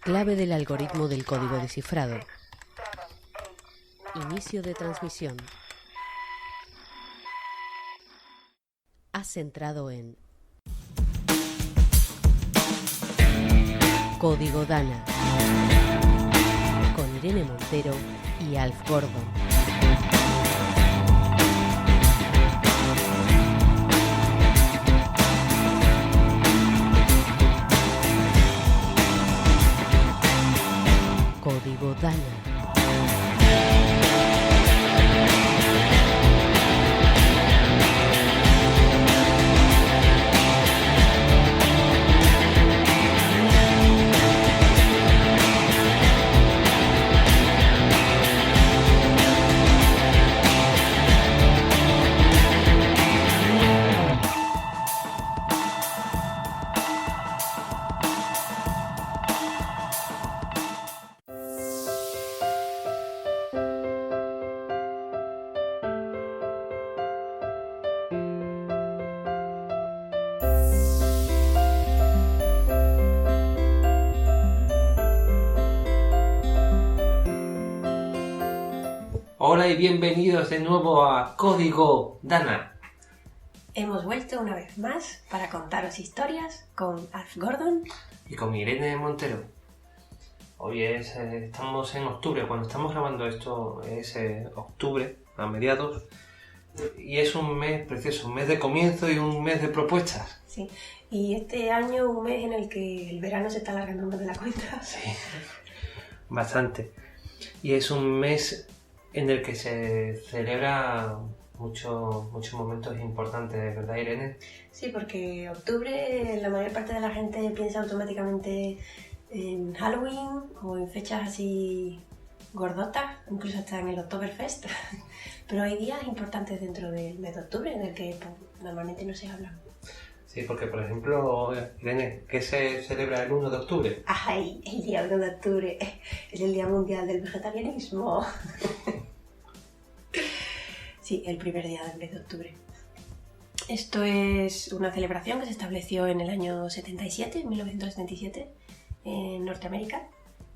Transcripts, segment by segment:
Clave del algoritmo del código descifrado. Inicio de transmisión. Has entrado en Código Dana con Irene Montero y Alf Gordon. Código Dana. Hola y bienvenidos de nuevo a Código Dana. Hemos vuelto una vez más para contaros historias con Alf Gordon Y con Irene Montero. Hoy estamos en octubre, cuando estamos grabando esto es octubre, a mediados, y es un mes precioso, un mes de comienzo y un mes de propuestas. Sí, y este año un mes en el que el verano se está alargando más de la cuenta. Sí, bastante. Y es un mes en el que se celebra muchos momentos importantes, ¿verdad, Irene? Sí, porque octubre la mayor parte de la gente piensa automáticamente en Halloween o en fechas así gordotas, incluso hasta en el Oktoberfest. Pero hay días importantes dentro del mes de octubre del que normalmente no se habla. Sí, porque por ejemplo, Irene, ¿qué se celebra el 1 de octubre? ¡Ay! El día 1 de octubre es el Día Mundial del Vegetarianismo. Sí, el primer día del mes de octubre. Esto es una celebración que se estableció en el año 77, en 1977, en Norteamérica,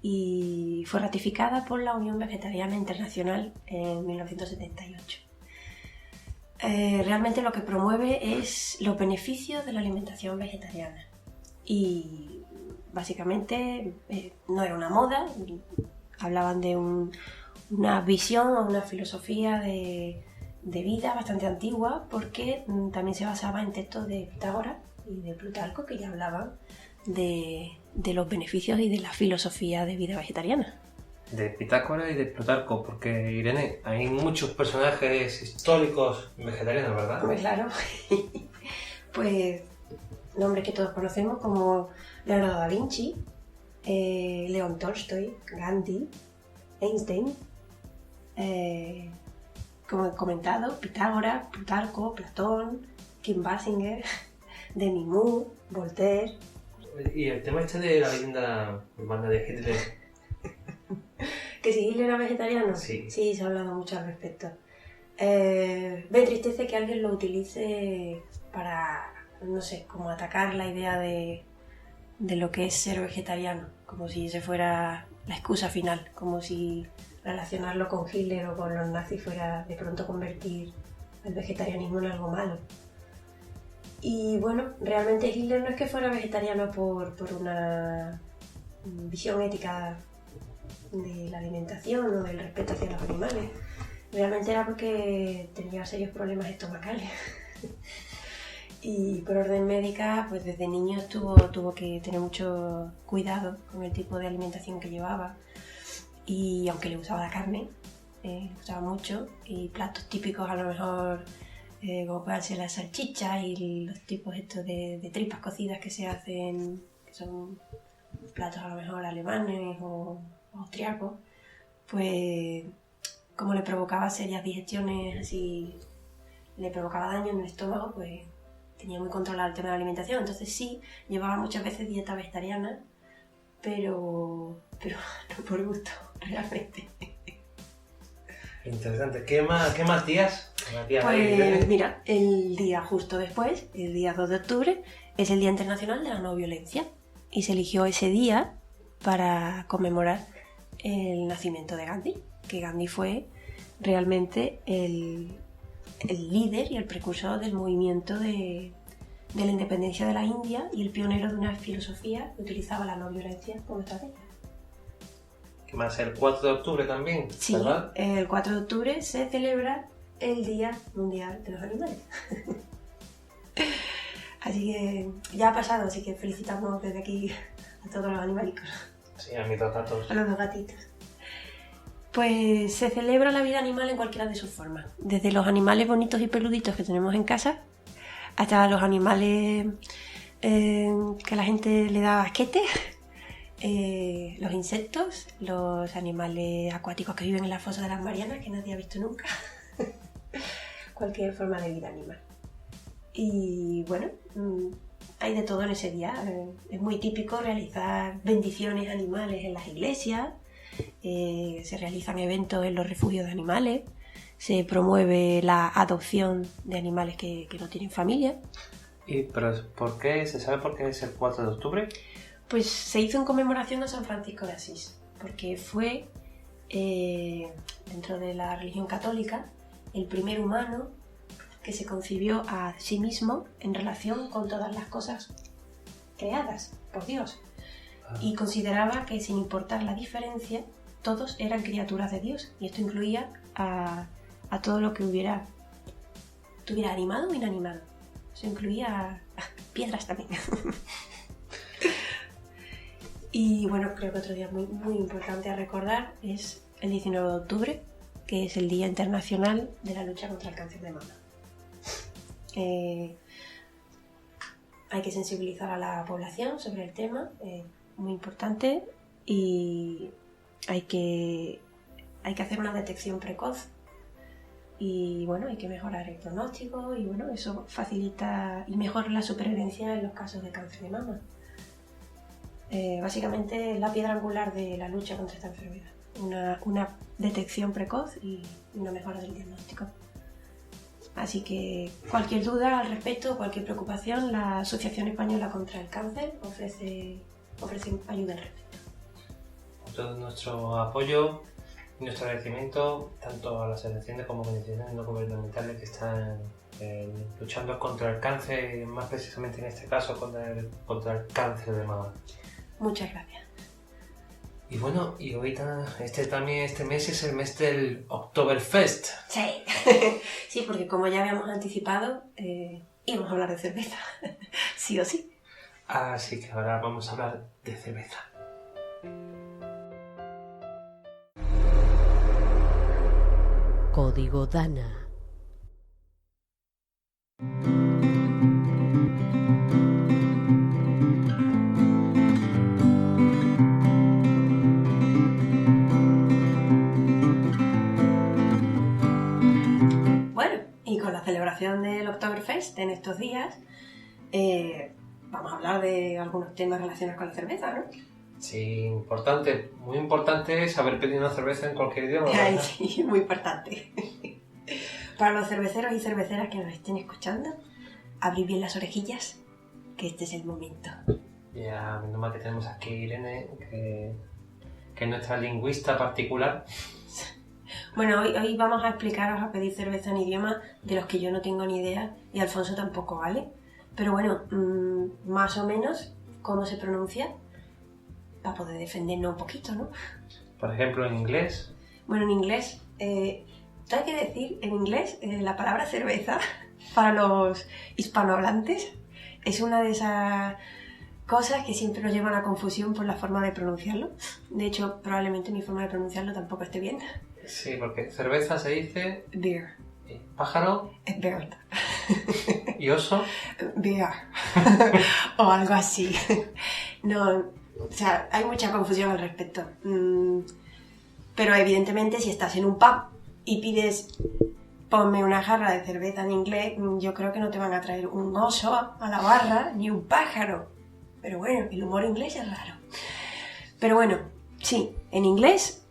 y fue ratificada por la Unión Vegetariana Internacional en 1978. Realmente lo que promueve es los beneficios de la alimentación vegetariana. Y básicamente no era una moda, hablaban de una visión o una filosofía de vida bastante antigua, porque también se basaba en textos de Pitágoras y de Plutarco, que ya hablaban de los beneficios y de la filosofía de vida vegetariana. De Pitágoras y de Plutarco, porque Irene, hay muchos personajes históricos vegetarianos, ¿verdad? Pues claro, pues nombres que todos conocemos como Leonardo da Vinci, León Tolstoy, Gandhi, Einstein, como he comentado, Pitágoras, Plutarco, Platón, Kim Basinger, Demi Moore, Voltaire. Y el tema de la leyenda urbana de Hitler. ¿Que si Hitler era vegetariano? Sí. Sí, se ha hablado mucho al respecto. Me entristece que alguien lo utilice para, no sé, como atacar la idea de lo que es ser vegetariano, como si ese fuera la excusa final, como si relacionarlo con Hitler o con los nazis fuera de pronto convertir el vegetarianismo en algo malo. Y bueno, realmente Hitler no es que fuera vegetariano por una visión ética de la alimentación o del respeto hacia los animales. Realmente era porque tenía serios problemas estomacales. Y por orden médica, pues desde niño tuvo que tener mucho cuidado con el tipo de alimentación que llevaba. Y aunque le gustaba la carne, le gustaba mucho, y platos típicos a lo mejor como pueden ser las salchichas y los tipos estos de tripas cocidas que se hacen, que son platos a lo mejor alemanes o austriacos, pues como le provocaba serias digestiones, así le provocaba daño en el estómago, pues tenía muy controlado el tema de la alimentación. Entonces sí, llevaba muchas veces dieta vegetariana, pero no por gusto, realmente. Interesante. ¿Qué más días? Pues mira, el día justo después, el día 2 de octubre, es el Día Internacional de la No Violencia. Y se eligió ese día para conmemorar el nacimiento de Gandhi, que Gandhi fue realmente el líder y el precursor del movimiento de la independencia de la India y el pionero de una filosofía que utilizaba la no violencia como estrategia. ¿Qué más? El 4 de octubre también, Sí, ¿verdad? el 4 de octubre se celebra el Día Mundial de los Animales. Así que ya ha pasado, así que felicitamos desde aquí a todos los animalicos, Sí, a mis dos gatos. a los dos gatitos. Pues se celebra la vida animal en cualquiera de sus formas, desde los animales bonitos y peluditos que tenemos en casa hasta los animales que a la gente le da asquete, los insectos, los animales acuáticos que viven en la fosa de las Marianas que nadie ha visto nunca, cualquier forma de vida animal. Y bueno, hay de todo en ese día. Es muy típico realizar bendiciones animales en las iglesias, se realizan eventos en los refugios de animales, se promueve la adopción de animales que no tienen familia. ¿Pero por qué? ¿Se sabe por qué es el 4 de octubre? Pues se hizo en conmemoración a San Francisco de Asís, porque fue, dentro de la religión católica, el primer humano que se concibió a sí mismo en relación con todas las cosas creadas por Dios. Y consideraba que sin importar la diferencia, todos eran criaturas de Dios. Y esto incluía a todo lo que tuviera animado o inanimado. Eso incluía piedras también. Y bueno, creo que otro día muy, muy importante a recordar es el 19 de octubre, que es el Día Internacional de la Lucha contra el Cáncer de Mama. Hay que sensibilizar a la población sobre el tema, muy importante, y hay que hacer una detección precoz y bueno, hay que mejorar el pronóstico y bueno, eso facilita y mejora la supervivencia en los casos de cáncer de mama. Básicamente es la piedra angular de la lucha contra esta enfermedad, una detección precoz y una mejora del diagnóstico. Así que cualquier duda al respecto, cualquier preocupación, la Asociación Española contra el Cáncer ofrece ayuda al respecto. Todo nuestro apoyo y nuestro agradecimiento tanto a las asociaciones como organizaciones no gubernamentales que están luchando contra el cáncer, más precisamente en este caso contra el cáncer de mama. Muchas gracias. Y bueno, y ahorita este mes es el mes del Oktoberfest. Sí, sí, porque como ya habíamos anticipado, íbamos a hablar de cerveza, sí o sí. Así que ahora vamos a hablar de cerveza. Código Dana. Bueno, y con la celebración del Oktoberfest en estos días, vamos a hablar de algunos temas relacionados con la cerveza, ¿no? Sí, importante, muy importante saber pedir una cerveza en cualquier idioma. Ay, sí, muy importante. Para los cerveceros y cerveceras que nos estén escuchando, abrid bien las orejillas, que este es el momento. Ya, menos mal que tenemos aquí a Irene, que es nuestra lingüista particular. Bueno, hoy vamos a explicaros a pedir cerveza en idiomas de los que yo no tengo ni idea y Alfonso tampoco, ¿vale? Pero bueno, más o menos cómo se pronuncia para poder defendernos un poquito, ¿no? Por ejemplo, en inglés. Bueno, en inglés, hay que decir, en inglés, la palabra cerveza para los hispanohablantes es una de esas cosas que siempre nos llevan a confusión por la forma de pronunciarlo. De hecho, probablemente mi forma de pronunciarlo tampoco esté bien. Sí, porque cerveza se dice... Beer. Pájaro. Bird. Y oso. Beer. O algo así. No, o sea, hay mucha confusión al respecto. Pero evidentemente si estás en un pub y pides ponme una jarra de cerveza en inglés, yo creo que no te van a traer un oso a la barra ni un pájaro. Pero bueno, el humor inglés es raro. Pero bueno, sí, en inglés,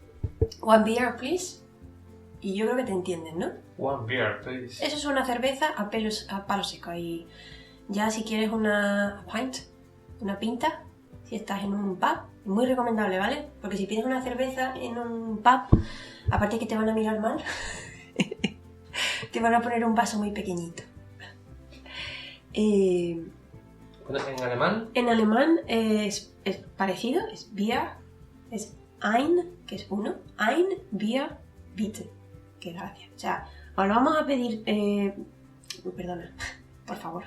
one beer please, y yo creo que te entienden, ¿no? One beer please. Eso es una cerveza a palo seco. Y ya si quieres una pint, una pinta, si estás en un pub, Muy recomendable, ¿vale? Porque si pides una cerveza en un pub, aparte que te van a mirar mal, te van a poner un vaso muy pequeñito. Bueno, ¿en alemán? En alemán es parecido, es Bier, es ein, que es uno, ein Bier bitte, que gracias. O sea, os lo vamos a pedir, perdona, por favor,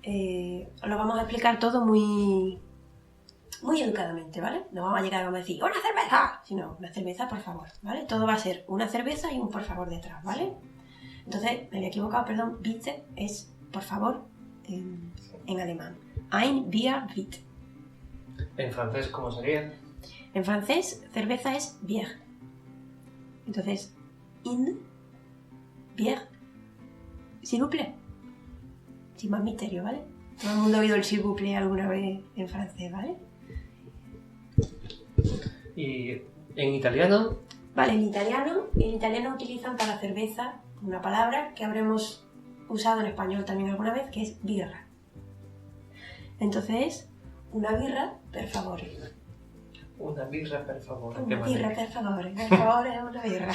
os lo vamos a explicar todo muy educadamente, ¿vale? No vamos a llegar y vamos a decir ¡una cerveza! Sino una cerveza, por favor, ¿vale? Todo va a ser una cerveza y un por favor detrás, ¿vale? Entonces, me había equivocado, perdón, bitte es por favor en alemán. Ein Bier bitte. ¿En francés cómo sería? En francés, cerveza es bière. Entonces, in, bière, s'il vous plaît. Sin más misterio, ¿vale? Todo el mundo ha oído el s'il vous plaît alguna vez en francés, ¿vale? ¿Y en italiano? Vale, en italiano utilizan para cerveza una palabra que habremos usado en español también alguna vez, que es birra. Entonces, una birra, per favore. Una birra, per favore. Una birra, per favore. Per favore es una birra.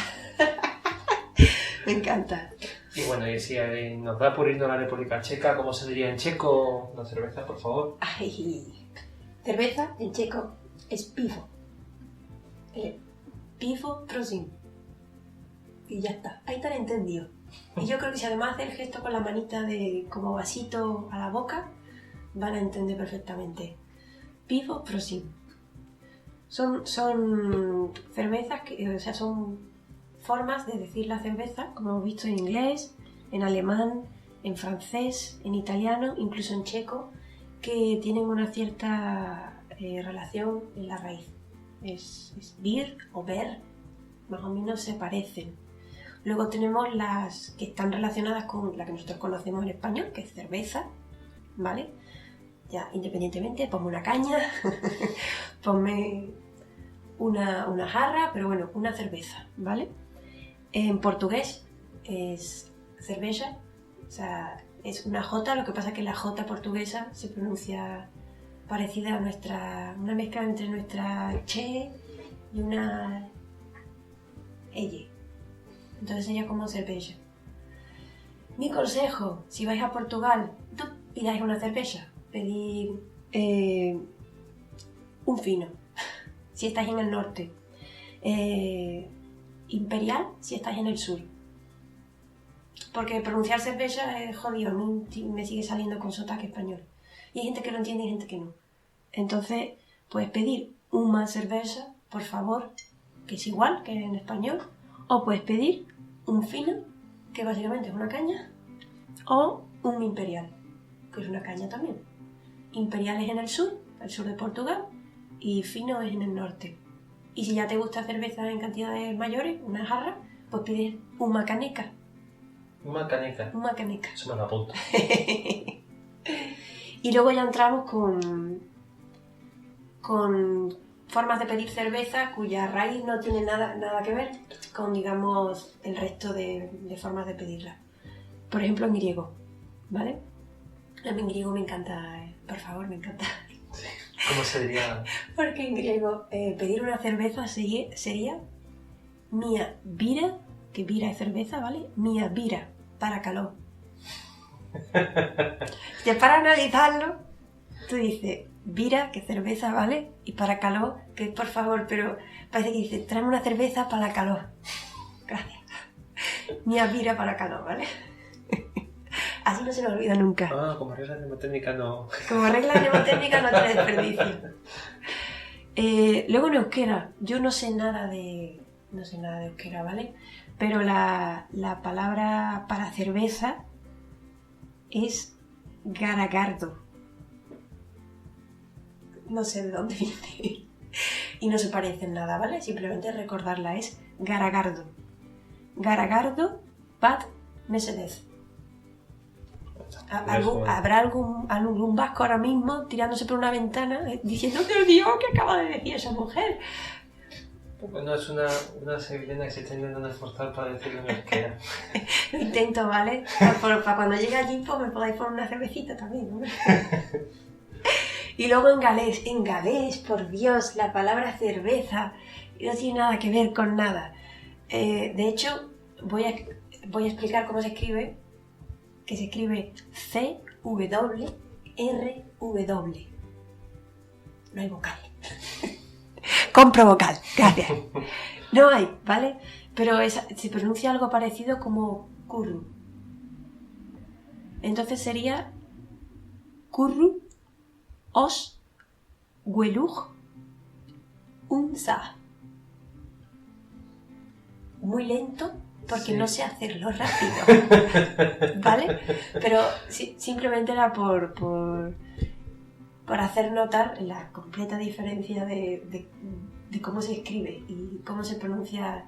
Me encanta. Y bueno, y si nos da por irnos a la República Checa, ¿cómo se diría en checo? Una cerveza, por favor. Ay, cerveza en checo es pivo. Pivo prosim. Y ya está, ahí te lo he entendido. Y yo creo que si además hace el gesto con la manita de como vasito a la boca, van a entender perfectamente. Pivo prosim. Son cervezas, o sea, son formas de decir la cerveza, como hemos visto en inglés, en alemán, en francés, en italiano, incluso en checo, que tienen una cierta relación en la raíz. Es bir o ber, más o menos se parecen. Luego tenemos las que están relacionadas con la que nosotros conocemos en español, que es cerveza, ¿vale? Ya, independientemente, ponme una caña, ponme una jarra, pero bueno, una cerveza, ¿vale? En portugués es cerveja, o sea, es una J, lo que pasa es que la J portuguesa se pronuncia parecida a una mezcla entre nuestra che y una elle. Entonces sería como cerveza. Mi consejo, si vais a Portugal, no pidáis una cerveza, pedid un fino, si estáis en el norte, imperial, si estáis en el sur. Porque pronunciar cerveza es jodido, a mí me sigue saliendo con sotaque español. Y hay gente que lo entiende y gente que no. Entonces, puedes pedir una cerveza, por favor, que es igual que en español, o puedes pedir un fino, que básicamente es una caña, o un imperial, que es una caña también. Imperial es en el sur de Portugal, y fino es en el norte. Y si ya te gusta cerveza en cantidades mayores, una jarra, pues pides una caneca. Una caneca. Una caneca. Eso me lo apunto. Y luego ya entramos con formas de pedir cerveza cuya raíz no tiene nada que ver con, digamos, el resto de formas de pedirla. Por ejemplo, en griego, ¿vale? A mí en griego me encanta, por favor, me encanta. Sí. ¿Cómo se diría? Porque en griego pedir una cerveza sería mia bira, que bira es cerveza, ¿vale? Mia bira, para calor. Si para analizarlo, tú dices bira, que cerveza, ¿vale? Y para calor, que es por favor, pero parece que dice tráeme una cerveza para calor. Gracias. Mia bira para calor, ¿vale? Así no se nos olvida nunca. Ah, como regla mnemotécnica no. Como regla mnemotécnica no tiene desperdicio. Luego en euskera, yo no sé nada de euskera, ¿vale? Pero la palabra para cerveza es garagardo. No sé de dónde viene. Y no se parece en nada, ¿vale? Simplemente recordarla, es garagardo. Garagardo, bat, mesedez. ¿Habrá algún vasco ahora mismo tirándose por una ventana diciendo ¡Dios mío, qué acaba de decir esa mujer! Bueno, es una sevillana que se está intentando esforzar para decirlo en euskera. Lo intento, ¿vale? Para cuando llegue allí, pues me podáis poner una cervecita también, ¿no? Y luego en galés, por Dios, la palabra cerveza no tiene nada que ver con nada. De hecho, voy a explicar cómo se escribe, que se escribe CWRW. No hay vocal. Compro vocal, gracias. No hay, ¿vale? Pero se pronuncia algo parecido como curru. Entonces sería curru os güeluj unza. Muy lento porque no sé hacerlo rápido, ¿vale? Pero simplemente era por hacer notar la completa diferencia de cómo se escribe y cómo se pronuncia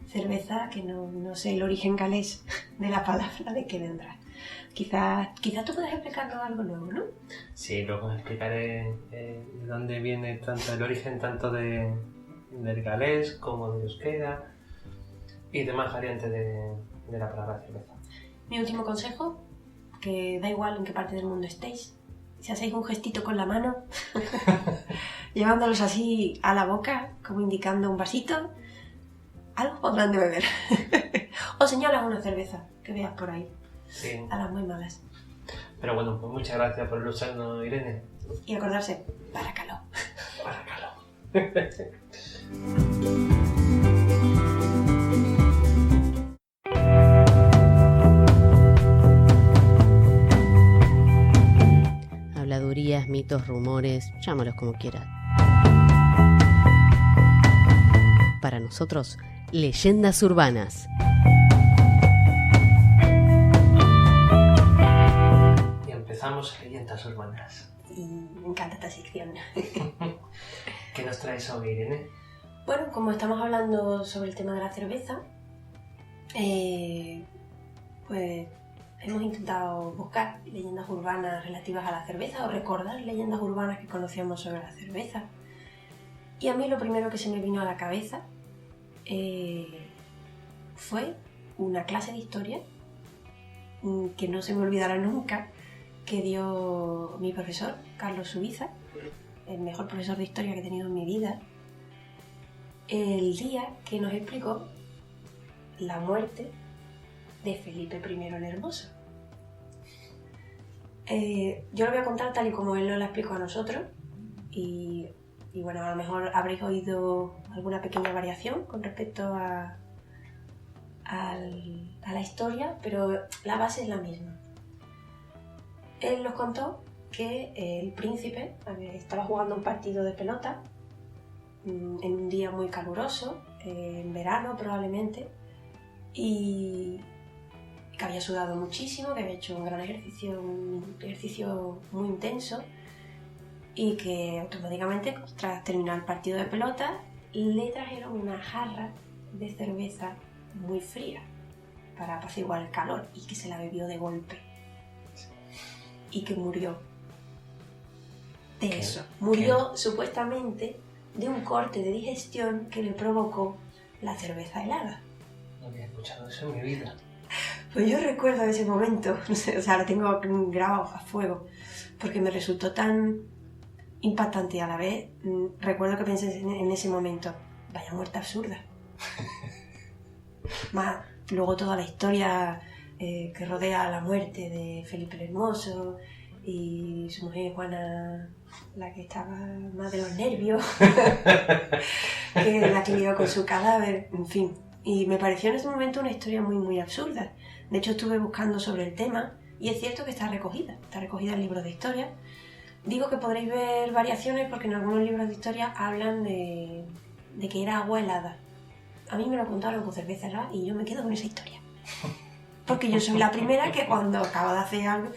cerveza, que no sé el origen galés de la palabra, de qué vendrá. Quizás tú puedas explicarnos algo nuevo, ¿no? Sí, luego explicaré de dónde viene tanto el origen tanto del galés como del euskera y demás variantes de la palabra cerveza. Mi último consejo, que da igual en qué parte del mundo estéis, si hacéis un gestito con la mano, llevándolos así a la boca, como indicando un vasito, algo podrán de beber. O señalas una cerveza que veas por ahí. Sí. A las muy malas. Pero bueno, pues muchas gracias por ilustrarnos, Irene. Y acordarse, para calor. Para calor. Habladurías, mitos, rumores, llámalos como quieras. Para nosotros, leyendas urbanas. Empezamos leyendas urbanas. Y me encanta esta sección. ¿Qué nos traes hoy, Irene? Bueno, como estamos hablando sobre el tema de la cerveza, pues hemos intentado buscar leyendas urbanas relativas a la cerveza o recordar leyendas urbanas que conocíamos sobre la cerveza. Y a mí lo primero que se me vino a la cabeza fue una clase de historia que no se me olvidará nunca, que dio mi profesor, Carlos Subiza, el mejor profesor de historia que he tenido en mi vida, el día que nos explicó la muerte de Felipe I el Hermoso. Yo lo voy a contar tal y como él nos la explicó a nosotros y bueno, a lo mejor habréis oído alguna pequeña variación con respecto a la historia, pero la base es la misma. Él nos contó que el príncipe estaba jugando un partido de pelota en un día muy caluroso, en verano probablemente, y que había sudado muchísimo, que había hecho un gran ejercicio muy intenso y que automáticamente, tras terminar el partido de pelota, le trajeron una jarra de cerveza muy fría para apaciguar el calor y que se la bebió de golpe. Y que murió de eso. Murió supuestamente de un corte de digestión que le provocó la cerveza helada. No había escuchado eso en mi vida. Pues yo recuerdo ese momento, no sé, o sea, lo tengo grabado a fuego, porque me resultó tan impactante y a la vez recuerdo que pensé en ese momento, vaya muerte absurda. Más luego toda la historia que rodea la muerte de Felipe el Hermoso y su mujer Juana, la que estaba más de los nervios, que la que lió con su cadáver, en fin. Y me pareció en ese momento una historia muy, muy absurda. De hecho, estuve buscando sobre el tema y es cierto que está recogida en libros de historia. Digo que podréis ver variaciones porque en algunos libros de historia hablan de que era agua helada. A mí me lo contaron con cerveza helada y yo me quedo con esa historia. Porque yo soy la primera que cuando acabo de hacer algo,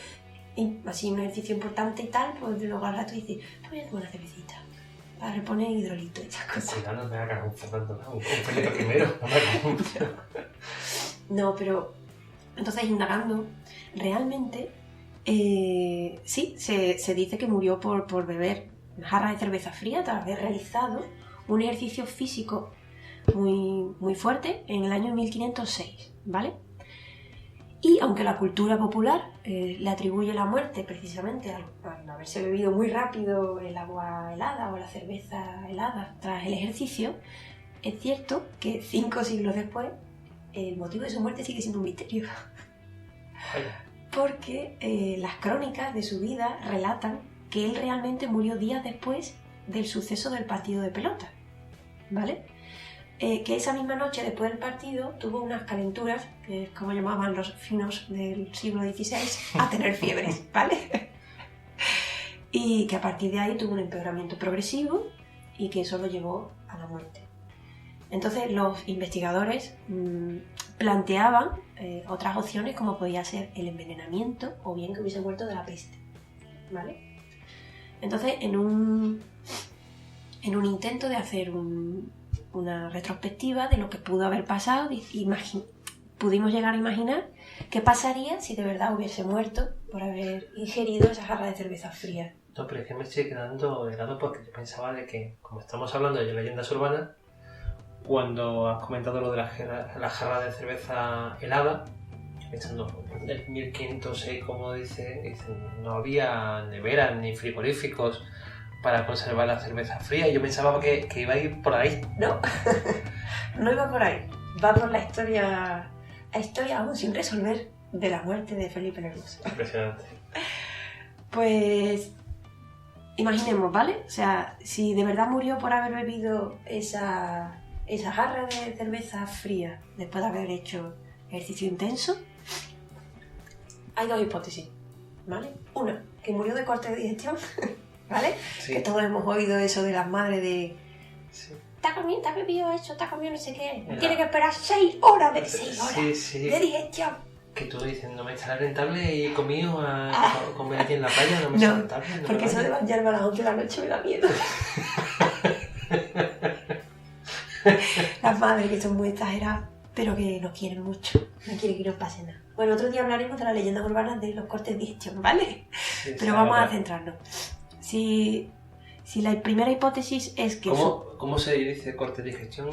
así un ejercicio importante y tal, pues luego al rato dice, pues voy a tomar una cervecita para reponer hidrolito y esas cosas. Cuidado, no te hagas un Fernando, un Felipe primero. No, pero entonces indagando, realmente sí, se dice que murió por beber una jarra de cerveza fría tras haber realizado un ejercicio físico muy, muy fuerte en el año 1506, ¿vale? Y aunque la cultura popular le atribuye la muerte precisamente al haberse bebido muy rápido el agua helada o la cerveza helada tras el ejercicio, es cierto que 5 siglos después el motivo de su muerte sigue siendo un misterio. Porque las crónicas de su vida relatan que él realmente murió días después del suceso del partido de pelota, ¿vale? Que esa misma noche después del partido tuvo unas calenturas, que es como llamaban los finos del siglo XVI, a tener fiebres, ¿vale? Y que a partir de ahí tuvo un empeoramiento progresivo y que eso lo llevó a la muerte. Entonces los investigadores planteaban otras opciones como podía ser el envenenamiento o bien que hubiese muerto de la peste, ¿vale? Entonces en un intento de hacer una retrospectiva de lo que pudo haber pasado, pudimos llegar a imaginar qué pasaría si de verdad hubiese muerto por haber ingerido esa jarra de cerveza fría. No, pero es que me estoy quedando helado porque yo pensaba de que, como estamos hablando de leyendas urbanas, cuando has comentado lo de la jarra de cerveza helada, pensando en el 1506, como dicen, no había neveras ni frigoríficos para conservar la cerveza fría. Yo pensaba que iba a ir por ahí. No, no iba por ahí. Va por la historia aún sin resolver de la muerte de Felipe el Hermoso. Impresionante. Pues imaginemos, ¿vale? O sea, si de verdad murió por haber bebido esa jarra de cerveza fría después de haber hecho ejercicio intenso, hay 2 hipótesis, ¿vale? Una, que murió de corte de digestión, ¿vale? Sí. Que todos hemos oído eso de las madres de... Sí. Te has bebido eso, te has comido no sé qué. Tiene que esperar 6 horas de digestión. Que tú dices, no me estará rentable y he comido a comer aquí en la playa, no me está rentable. No, porque eso de bañarme a las 11 de la noche me da miedo. Las madres que son muy exageradas, pero que nos quieren mucho, no quieren que nos pase nada. Bueno, otro día hablaremos de las leyendas urbanas de los cortes de digestión, ¿vale? Sí, pero vamos a centrarnos. Si la primera hipótesis es que... ¿Cómo se dice corte de digestión?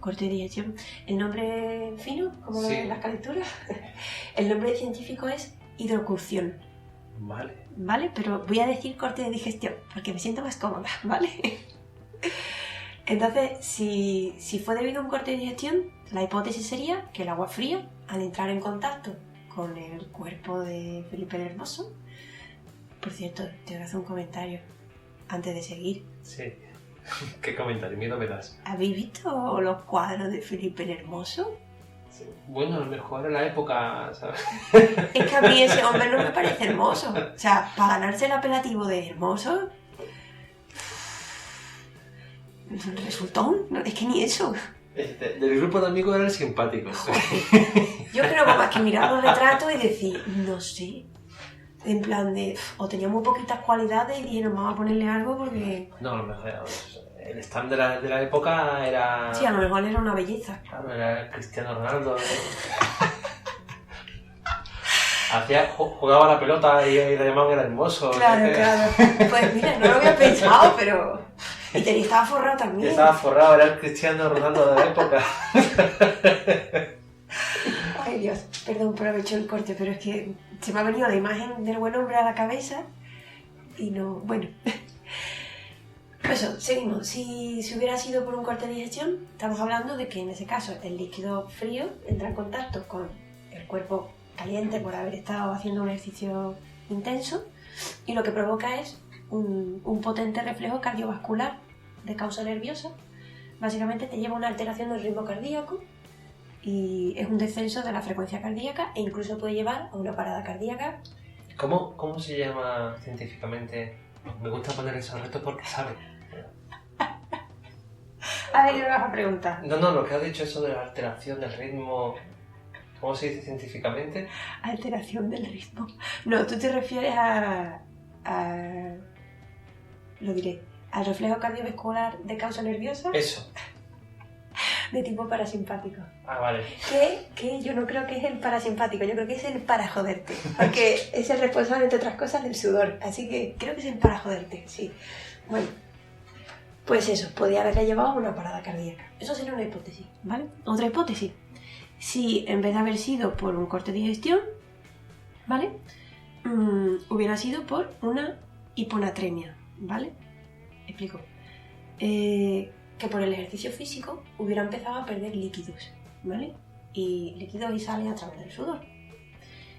Corte de digestión. El nombre fino, como Sí. las calenturas. El nombre científico es hidrococción. Vale. ¿Vale? Pero voy a decir corte de digestión, porque me siento más cómoda, ¿vale? Entonces, si fue debido a un corte de digestión, la hipótesis sería que el agua fría, al entrar en contacto con el cuerpo de Felipe el Hermoso... Por cierto, te voy a hacer un comentario antes de seguir. Sí. ¿Qué comentario? Miedo me das. ¿Habéis visto los cuadros de Felipe el Hermoso? Sí. Bueno, a lo mejor en la época, ¿sabes? Es que a mí ese hombre no me parece hermoso. O sea, para ganarse el apelativo de hermoso... ¿Resultón? No, es que ni eso. Del grupo de amigos era el simpático. Yo creo que más que mirar los retratos y decir, no sé... En plan de, o tenía muy poquitas cualidades y nos vamos a ponerle algo porque... No, a lo mejor el stand de la época era... Sí, a lo mejor era una belleza. Claro, era Cristiano Ronaldo. Jugaba la pelota y la llamaban era hermoso. Claro, claro. Pues mira, no lo había pensado, pero... Y estaba forrado también. Estaba forrado, era el Cristiano Ronaldo de la época. Ay Dios, perdón por haber hecho el corte, pero es que se me ha venido la imagen del buen hombre a la cabeza y no... Bueno, eso, seguimos. Si hubiera sido por un corte de digestión, estamos hablando de que en ese caso el líquido frío entra en contacto con el cuerpo caliente por haber estado haciendo un ejercicio intenso y lo que provoca es un potente reflejo cardiovascular de causa nerviosa. Básicamente te lleva a una alteración del ritmo cardíaco y es un descenso de la frecuencia cardíaca e incluso puede llevar a una parada cardíaca. ¿Cómo se llama científicamente? Me gusta poner esos retos porque sabe. A ver, ¿qué me vas a preguntar? No, lo que has dicho eso de la alteración del ritmo... ¿Cómo se dice científicamente? Alteración del ritmo. No, tú te refieres lo diré, al reflejo cardiovascular de causa nerviosa. Eso. De tipo parasimpático. Ah, vale. Que yo no creo que es el parasimpático, yo creo que es el para joderte. Porque es el responsable, entre otras cosas, del sudor. Así que creo que es el para joderte, sí. Bueno, pues eso, podría haberle llevado a una parada cardíaca. Eso sería una hipótesis, ¿vale? Otra hipótesis si en vez de haber sido por un corte de digestión, ¿vale? Hubiera sido por una hiponatremia, ¿vale? Explico. Que por el ejercicio físico hubiera empezado a perder líquidos, ¿vale? Y líquidos y sales a través del sudor.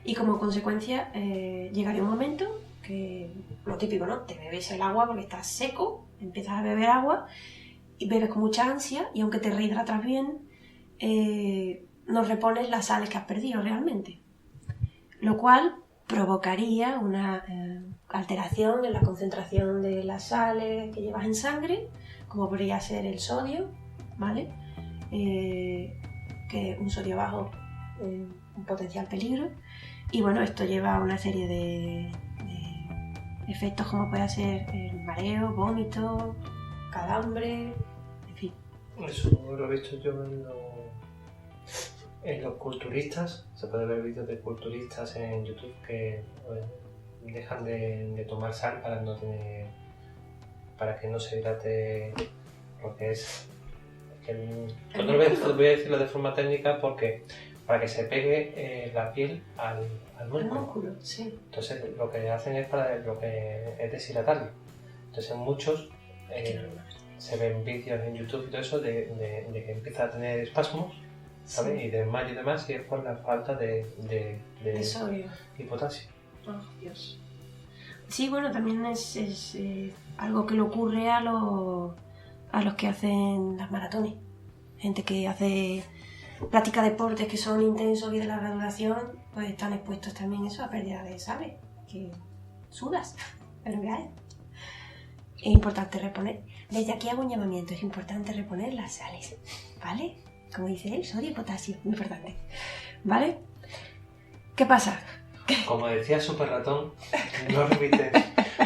Y como consecuencia llegaría un momento que, lo típico, ¿no? Te bebes el agua porque estás seco, empiezas a beber agua y bebes con mucha ansia y aunque te rehidratas bien, no repones las sales que has perdido realmente. Lo cual provocaría una alteración en la concentración de las sales que llevas en sangre, como podría ser el sodio, ¿vale? Que un sodio bajo, un potencial peligro. Y bueno, esto lleva a una serie de efectos como puede ser el mareo, vómito, calambre, en fin. Eso lo he visto yo en los culturistas. Se puede ver vídeos de culturistas en YouTube que dejan de tomar sal para que no se hidrate, porque cuando lo voy a decirlo de forma técnica, porque para que se pegue la piel al músculo. Sí. Entonces lo que hacen es es deshidratarlo. Entonces muchos se ven vídeos en YouTube y todo eso de que empieza a tener espasmos, ¿sabes? Sí. Y desmayo y demás, y es por la falta de sodio y potasio. Oh, Dios. Sí, bueno, también es algo que le ocurre a los que hacen las maratones. Gente que practica deportes que son intensos y de larga duración, pues están expuestos también eso a pérdida de sales, que sudas, pero ¿qué hay? Es importante reponer. Desde aquí hago un llamamiento, es importante reponer las sales, ¿vale? Como dice él, sodio y potasio, muy importante, ¿vale? ¿Qué pasa? Como decía Super Ratón, no olvides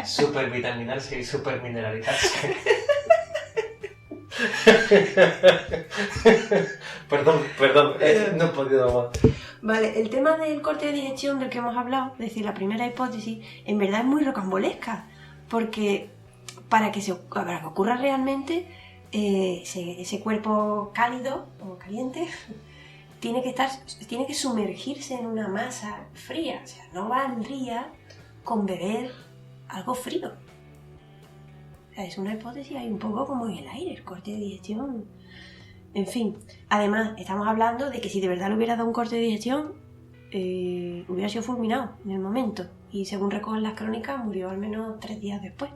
supervitaminarse y supermineralizarse. Perdón, no he podido más. Vale, el tema del corte de digestión del que hemos hablado, es decir, la primera hipótesis, en verdad es muy rocambolesca, porque para que ocurra realmente, ese cuerpo cálido o caliente tiene que sumergirse en una masa fría, o sea, no valdría con beber algo frío. O sea, es una hipótesis ahí un poco como en el aire, el corte de digestión. En fin, además estamos hablando de que si de verdad le hubiera dado un corte de digestión, hubiera sido fulminado en el momento. Y según recogen las crónicas, murió al menos 3 días después.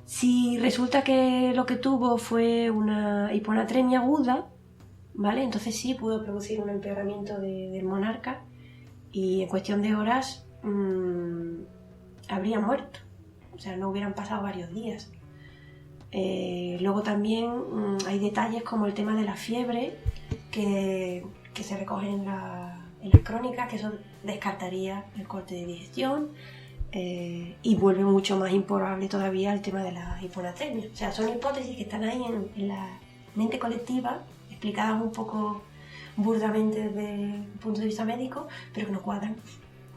Si resulta que lo que tuvo fue una hiponatremia aguda, ¿vale? Entonces sí pudo producir un empeoramiento del monarca y en cuestión de horas habría muerto. O sea, no hubieran pasado varios días. Luego también hay detalles como el tema de la fiebre que se recoge en las crónicas, que eso descartaría el corte de digestión y vuelve mucho más improbable todavía el tema de la hiponatremia. O sea, son hipótesis que están ahí en la mente colectiva, explicadas un poco burdamente desde el punto de vista médico, pero que no cuadran,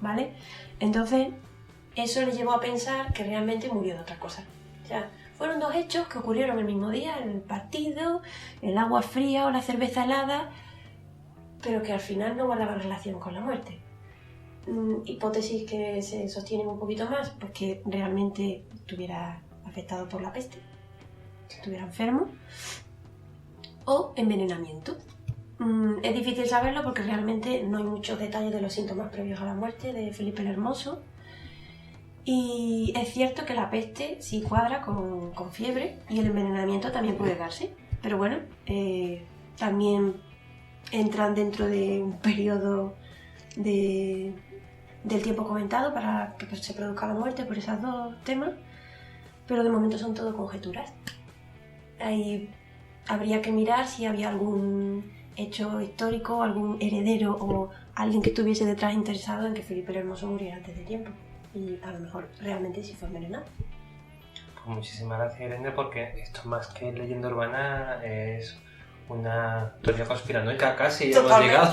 ¿vale? Entonces, eso le llevó a pensar que realmente murió de otra cosa. O sea, fueron 2 hechos que ocurrieron el mismo día, el partido, el agua fría o la cerveza helada, pero que al final no guardaban relación con la muerte. Hipótesis que se sostienen un poquito más, pues que realmente estuviera afectado por la peste, estuviera enfermo, o envenenamiento. Es difícil saberlo porque realmente no hay muchos detalles de los síntomas previos a la muerte de Felipe el Hermoso. Y es cierto que la peste sí cuadra con fiebre y el envenenamiento también puede darse. Pero bueno, también entran dentro de un periodo del tiempo comentado para que se produzca la muerte por esos 2 temas. Pero de momento son todo conjeturas. Ahí habría que mirar si había algún hecho histórico, algún heredero o alguien que estuviese detrás interesado en que Felipe el Hermoso muriera antes de tiempo. Y a lo mejor realmente sí fue envenenado. Pues muchísimas gracias, Irene, porque esto más que leyenda urbana es una teoría conspiranoica casi. Hemos llegado.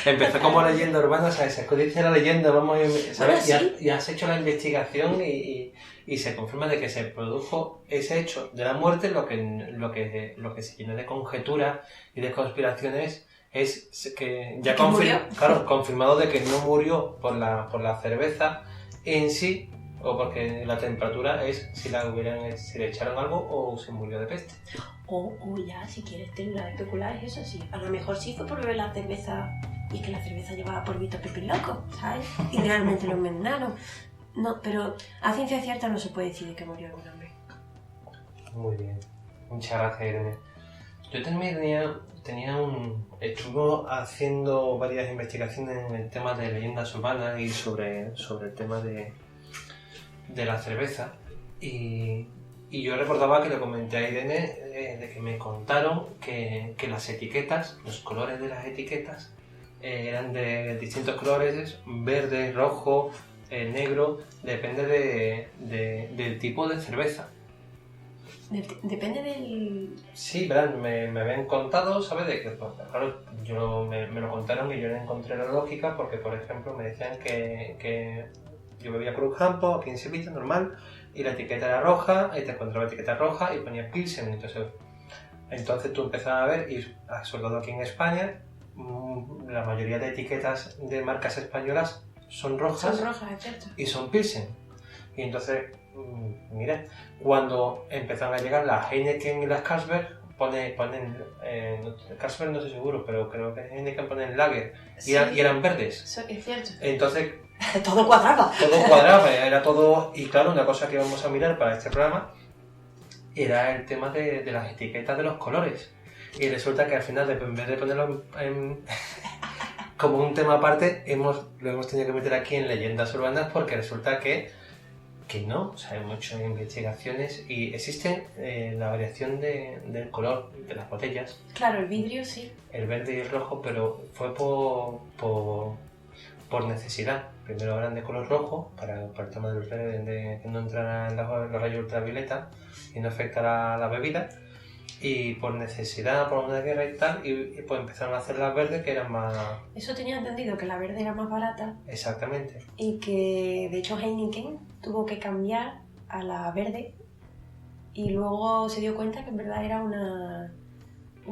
Empezó como leyenda urbana, ¿sabes? Se dice la leyenda, vamos a... ¿sabes? Bueno, sí. Y has hecho la investigación y se confirma de que se produjo ese hecho de la muerte. Lo que se llena de conjeturas y de conspiraciones es que ya claro, confirmado de que no murió por la cerveza en sí, o porque la temperatura es si le echaron algo o se murió de peste. O ya, si quieres tener especular, eso sí. A lo mejor sí fue por beber la cerveza y que la cerveza llevaba polvito pepilloco, ¿sabes? Y realmente lo envenenaron. No, pero a ciencia cierta no se puede decir de que murió algún hombre. Muy bien. Muchas gracias, Irene. Yo también estuve haciendo varias investigaciones en el tema de leyendas urbanas y sobre el tema de la cerveza. Y yo recordaba que le comenté a Irene de que me contaron que las etiquetas, los colores de las etiquetas eran de distintos colores, verde, rojo, negro, depende del tipo de cerveza. Depende del... Sí, ¿verdad? Me habían contado, ¿sabes? De que, pues, claro, me lo contaron y yo no encontré la lógica porque, por ejemplo, me decían que yo bebía Cruzcampo aquí en Sevilla, normal, y la etiqueta era roja, y te encontraba la etiqueta roja y ponía Pilsen. Entonces tú empezabas a ver, y sobre todo aquí en España, la mayoría de etiquetas de marcas españolas son rojas, es cierto. Y son Pilsen. Y entonces, mira, cuando empezaron a llegar las Heineken y las Carlsberg, ponen Carlsberg no estoy seguro, pero creo que Heineken ponen Lager, Sí. y eran verdes. Eso es cierto. Entonces, Todo cuadraba. todo cuadraba, era todo... Y claro, una cosa que íbamos a mirar para este programa era el tema de las etiquetas de los colores. Y resulta que al final, en vez de ponerlo como un tema aparte, lo hemos tenido que meter aquí en leyendas urbanas porque resulta que no, o sea, hemos hecho investigaciones y existe la variación del color de las botellas. Claro, el vidrio sí. El verde y el rojo, pero fue por necesidad. Primero eran de color rojo, para el tema de que no entraran los rayos ultravioleta y no afectara la bebida. Y por necesidad, por una guerra y tal, y pues empezaron a hacer las verdes que eran más... Eso tenía entendido, que la verde era más barata. Exactamente. Y que, de hecho, Heineken tuvo que cambiar a la verde y luego se dio cuenta que en verdad era una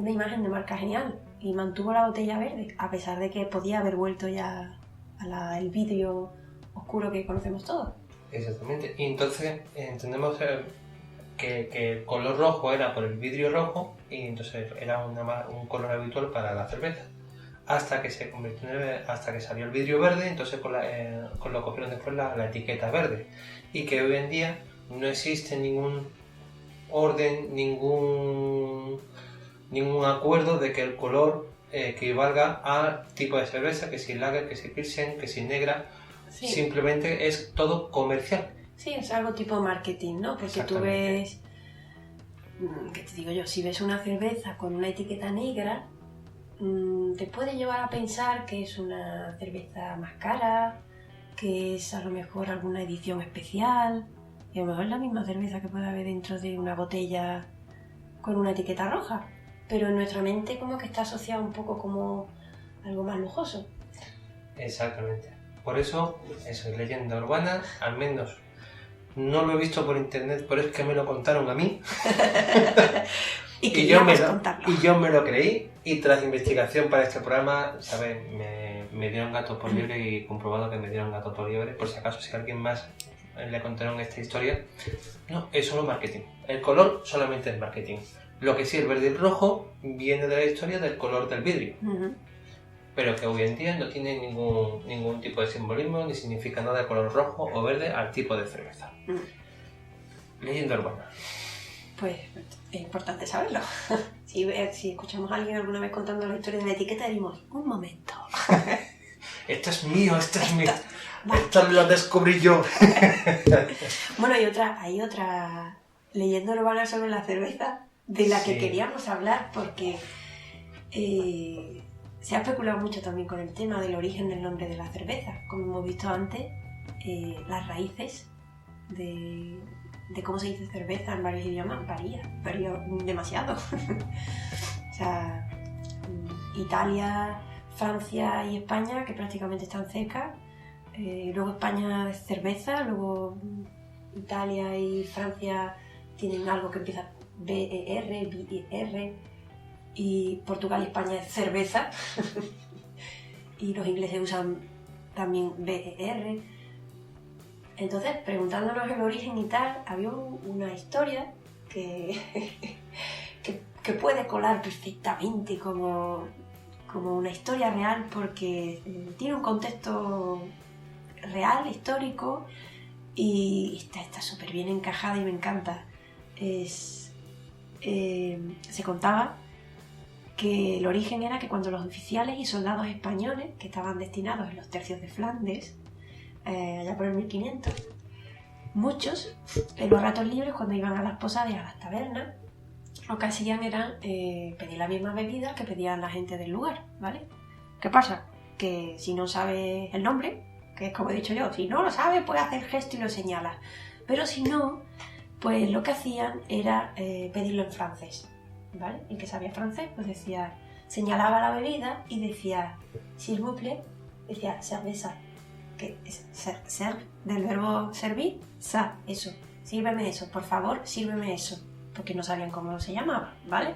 imagen de marca genial y mantuvo la botella verde, a pesar de que podía haber vuelto ya el vidrio oscuro que conocemos todos. Exactamente. Y entonces entendemos que el color rojo era por el vidrio rojo y entonces era un color habitual para la cerveza. Hasta que se convirtió hasta que salió el vidrio verde, entonces lo cogieron después la etiqueta verde. Y que hoy en día no existe ningún orden, ningún acuerdo de que el color equivalga al tipo de cerveza, que si lager, que si pilsen, que si negra. Sí. Simplemente es todo comercial. Sí, es algo tipo marketing, ¿no? Porque tú ves, ¿qué te digo yo? Si ves una cerveza con una etiqueta negra, te puede llevar a pensar que es una cerveza más cara, que es a lo mejor alguna edición especial, y a lo mejor es la misma cerveza que puede haber dentro de una botella con una etiqueta roja, pero en nuestra mente como que está asociado un poco como algo más lujoso. Exactamente. Por eso es leyenda urbana, al menos no lo he visto por internet, pero es que me lo contaron a mí. y yo me lo creí, y tras investigación para este programa, ¿sabes? Me dieron gato por liebre y comprobado que me dieron gato por liebre. Por si acaso, si a alguien más le contaron esta historia, no, es solo marketing. El color solamente es marketing. Lo que sí, el verde y el rojo viene de la historia del color del vidrio. Pero que hoy en día no tiene ningún tipo de simbolismo ni significa nada de color rojo o verde al tipo de cerveza. Leyenda urbana. Pues es importante saberlo. Si escuchamos a alguien alguna vez contando la historia de la etiqueta, decimos, un momento. Esto es mío. Esto lo descubrí yo. Bueno, hay otra leyenda urbana sobre la cerveza de la que queríamos hablar porque... se ha especulado mucho también con el tema del origen del nombre de la cerveza. Como hemos visto antes, las raíces de cómo se dice cerveza en varios idiomas varía demasiado. O sea, Italia, Francia y España, que prácticamente están cerca. Luego España es cerveza, luego Italia y Francia tienen algo que empieza B-E-R, B-E-R, y Portugal y España es cerveza. Y los ingleses usan también B-E-R. Entonces, preguntándonos el origen y tal, había una historia que puede colar perfectamente como una historia real, porque tiene un contexto real, histórico, y está súper bien encajada y me encanta. Se contaba que el origen era que cuando los oficiales y soldados españoles que estaban destinados en los tercios de Flandes, allá por el 1500, muchos en los ratos libres, cuando iban a las posadas y a las tabernas, lo que hacían era pedir la misma bebida que pedían la gente del lugar, ¿vale? ¿Qué pasa? Que si no sabes el nombre, que es como he dicho yo, si no lo sabes, puedes hacer gesto y lo señalas. Pero si no, pues lo que hacían era pedirlo en francés, ¿vale? El que sabía francés, pues decía, señalaba la bebida y decía, s'il vous plaît, decía, cerveza, que es ser del verbo servir, sa, eso, sírveme eso, por favor, sírveme eso, porque no sabían cómo se llamaba, ¿vale?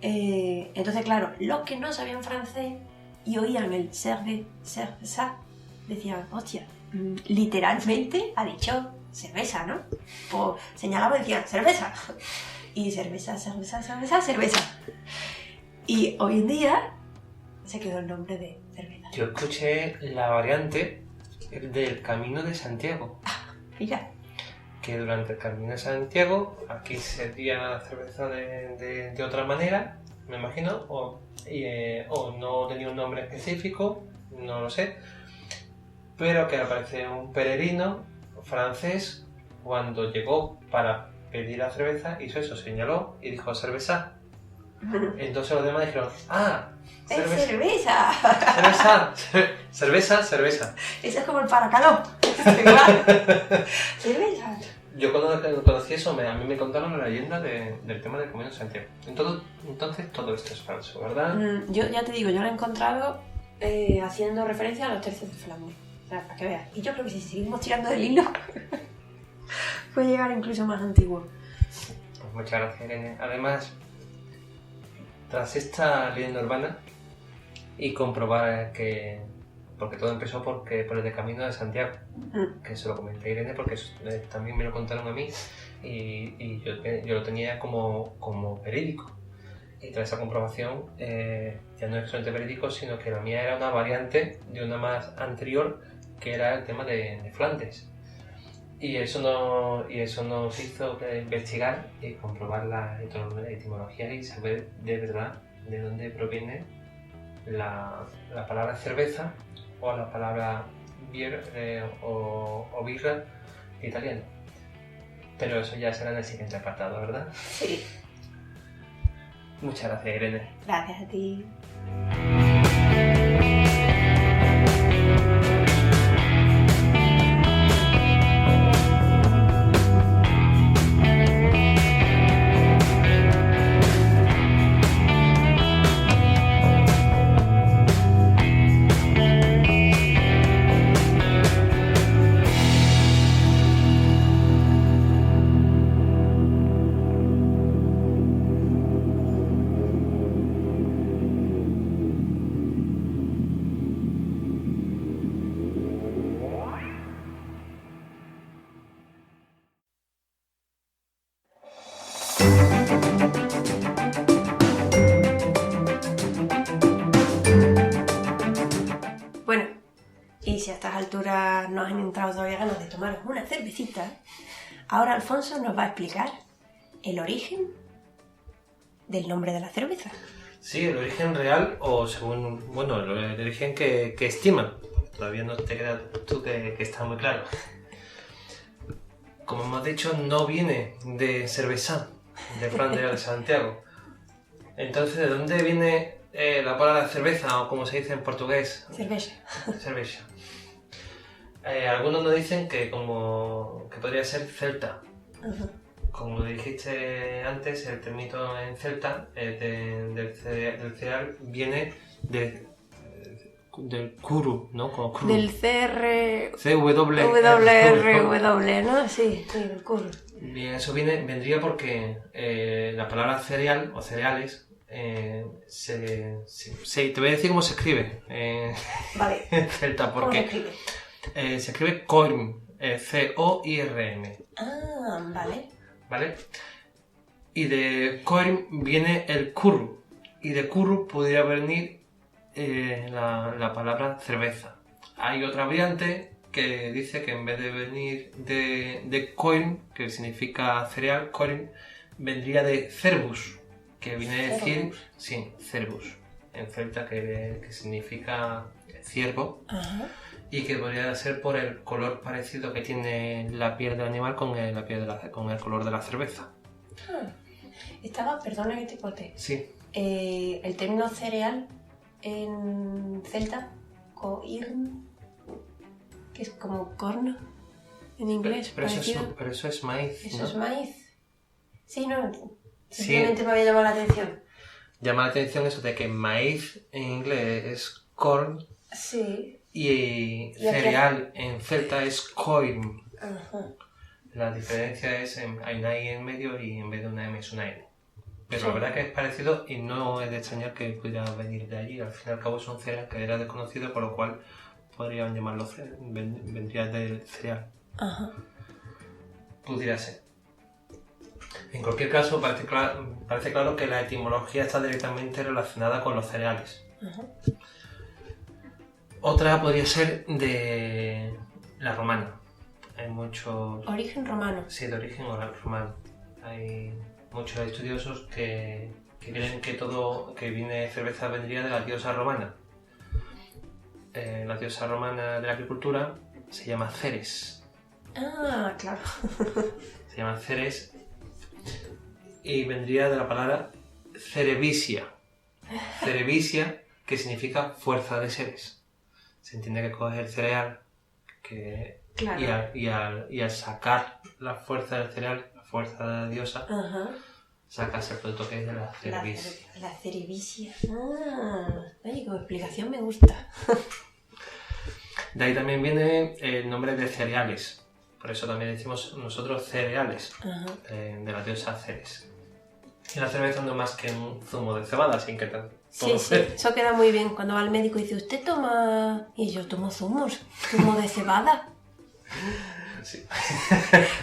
Entonces, claro, los que no sabían francés y oían el cerveza, decían, hostia, literalmente ha dicho cerveza, ¿no? Pues señalaba y decían, cerveza. Y cerveza. Y hoy en día se quedó el nombre de cerveza. Yo escuché la variante del Camino de Santiago. Mira. Que durante el Camino de Santiago, aquí sería cerveza de otra manera, me imagino, o no tenía un nombre específico, no lo sé, pero que aparece un peregrino francés cuando llegó para pedir la cerveza, hizo eso, señaló y dijo cerveza. Entonces los demás dijeron, cerveza. Cerveza. Eso es como el paracaló. Cerveza. Yo cuando conocí eso, a mí me contaron la leyenda del tema del Camino de Santiago. Entonces todo esto es falso, ¿verdad? Yo ya te digo, yo lo he encontrado haciendo referencia a los tercios de Flandes. O sea, para que veas. Y yo creo que si seguimos tirando del hilo, puede llegar incluso más antiguo. Pues muchas gracias, Irene. Además, tras esta leyenda urbana y comprobar que... Porque todo empezó por el de Camino de Santiago, que se lo comenté a Irene porque también me lo contaron a mí y yo lo tenía como verídico. Y tras esa comprobación ya no es solamente verídico, sino que la mía era una variante de una más anterior, que era el tema de Flandes. Y eso nos hizo investigar y comprobar la etimología y saber de verdad de dónde proviene la palabra cerveza o la palabra beer o birra italiano. Pero eso ya será en el siguiente apartado, ¿verdad? Sí. Muchas gracias, Irene. Gracias a ti. Bueno, y si a estas alturas no han entrado todavía ganas de tomaros una cervecita, ahora Alfonso nos va a explicar el origen del nombre de la cerveza. Sí, el origen real o según, el origen que estiman. Todavía no te queda tú que está muy claro. Como hemos dicho, no viene de cerveza, de Flandes de Santiago. Entonces, ¿de dónde viene la palabra cerveza o como se dice en portugués? Cerveza. Algunos nos dicen que podría ser celta. Uh-huh. Como dijiste antes, el término en celta del cereal viene de del Kuru, ¿no? Como Kuru. Del CR... CWR, ¿no? Sí, del Kuru. Bien, eso vendría porque la palabra cereal o cereales te voy a decir cómo se escribe Vale. en celta, porque ¿Cómo se escribe? se escribe coirm, C-O-I-R-M. Ah, vale. ¿Vale? Y de coirm viene el curru, y de curru podría venir la palabra cerveza. Hay otra variante que dice que en vez de venir de coirm, que significa cereal, coirm vendría de cervus, que viene a decir, sí, cervus, en celta, que significa ciervo. Ajá. Y que podría ser por el color parecido que tiene la piel del animal con el color de la cerveza. Perdona que te corte. Sí. El término cereal en celta, coirm, que es como corno en inglés. Pero eso es maíz, Eso ¿no? es maíz. Sí, no. Sí. Simplemente me había llamado la atención. Llama la atención eso de que maíz en inglés es corn Sí. y ¿Y aquí? cereal en celta es coirm. Ajá. La diferencia es hay una I en medio y en vez de una M es una N. Pero Sí. la verdad que es parecido y no es de extrañar que pudiera venir de allí. Al fin y al cabo es un cereal que era desconocido, por lo cual podrían llamarlo vendría del cereal. Ajá. Pudiera ser. En cualquier caso, parece claro que la etimología está directamente relacionada con los cereales. Ajá. Otra podría ser de la romana. Hay muchos... Origen romano. Sí, de origen romano. Hay muchos estudiosos que creen que todo que viene de cerveza vendría de la diosa romana. La diosa romana de la agricultura se llama Ceres. Ah, claro. Se llama Ceres y vendría de la palabra cerebisia. Cerebisia, que significa fuerza de seres. Se entiende que coge el cereal Claro. y al sacar la fuerza del cereal, la fuerza de la diosa, Ajá. sacas el producto que es de la cerebisia. La cerebisia. Ah, oye, como explicación me gusta. De ahí también viene el nombre de cereales. Por eso también decimos nosotros cereales, Ajá. de la diosa Ceres. Y la cerveza no es más que un zumo de cebada, sin que Sí, eso queda muy bien. Cuando va al médico y dice, ¿usted toma...? Y yo tomo zumos. Zumo de cebada. Sí.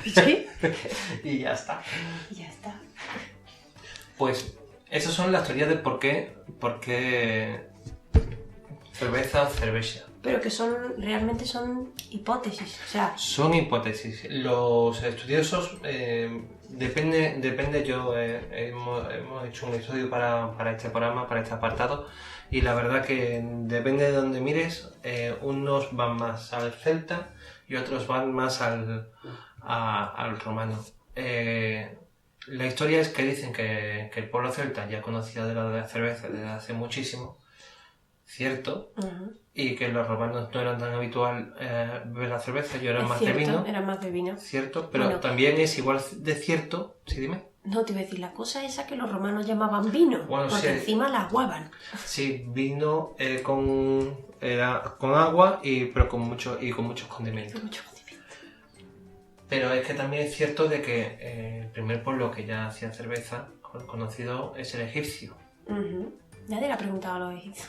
¿Sí? Y ya está. Y ya está. Pues esas son las teorías de por qué cerveza o cerveza. Pero que realmente son hipótesis. O sea, Son hipótesis. Los estudiosos, depende, hemos hecho un estudio para este programa, para este apartado, y la verdad que depende de donde mires, unos van más al celta y otros van más al romano. La historia es que dicen que el pueblo celta ya conocía de la cerveza desde hace muchísimo, cierto, y que los romanos no eran tan habitual beber la cerveza, ellos eran más de vino. Eran más de vino. Cierto, pero Bueno. también es igual de cierto, sí, dime. No, te iba a decir, la cosa esa que los romanos llamaban vino, Bueno, porque sí. encima la aguaban. Sí, vino con agua pero con muchos condimentos. Mucho condimento. Pero es que también es cierto de que el primer pueblo que ya hacía cerveza conocido es el egipcio. Nadie le ha preguntado a los egipcios.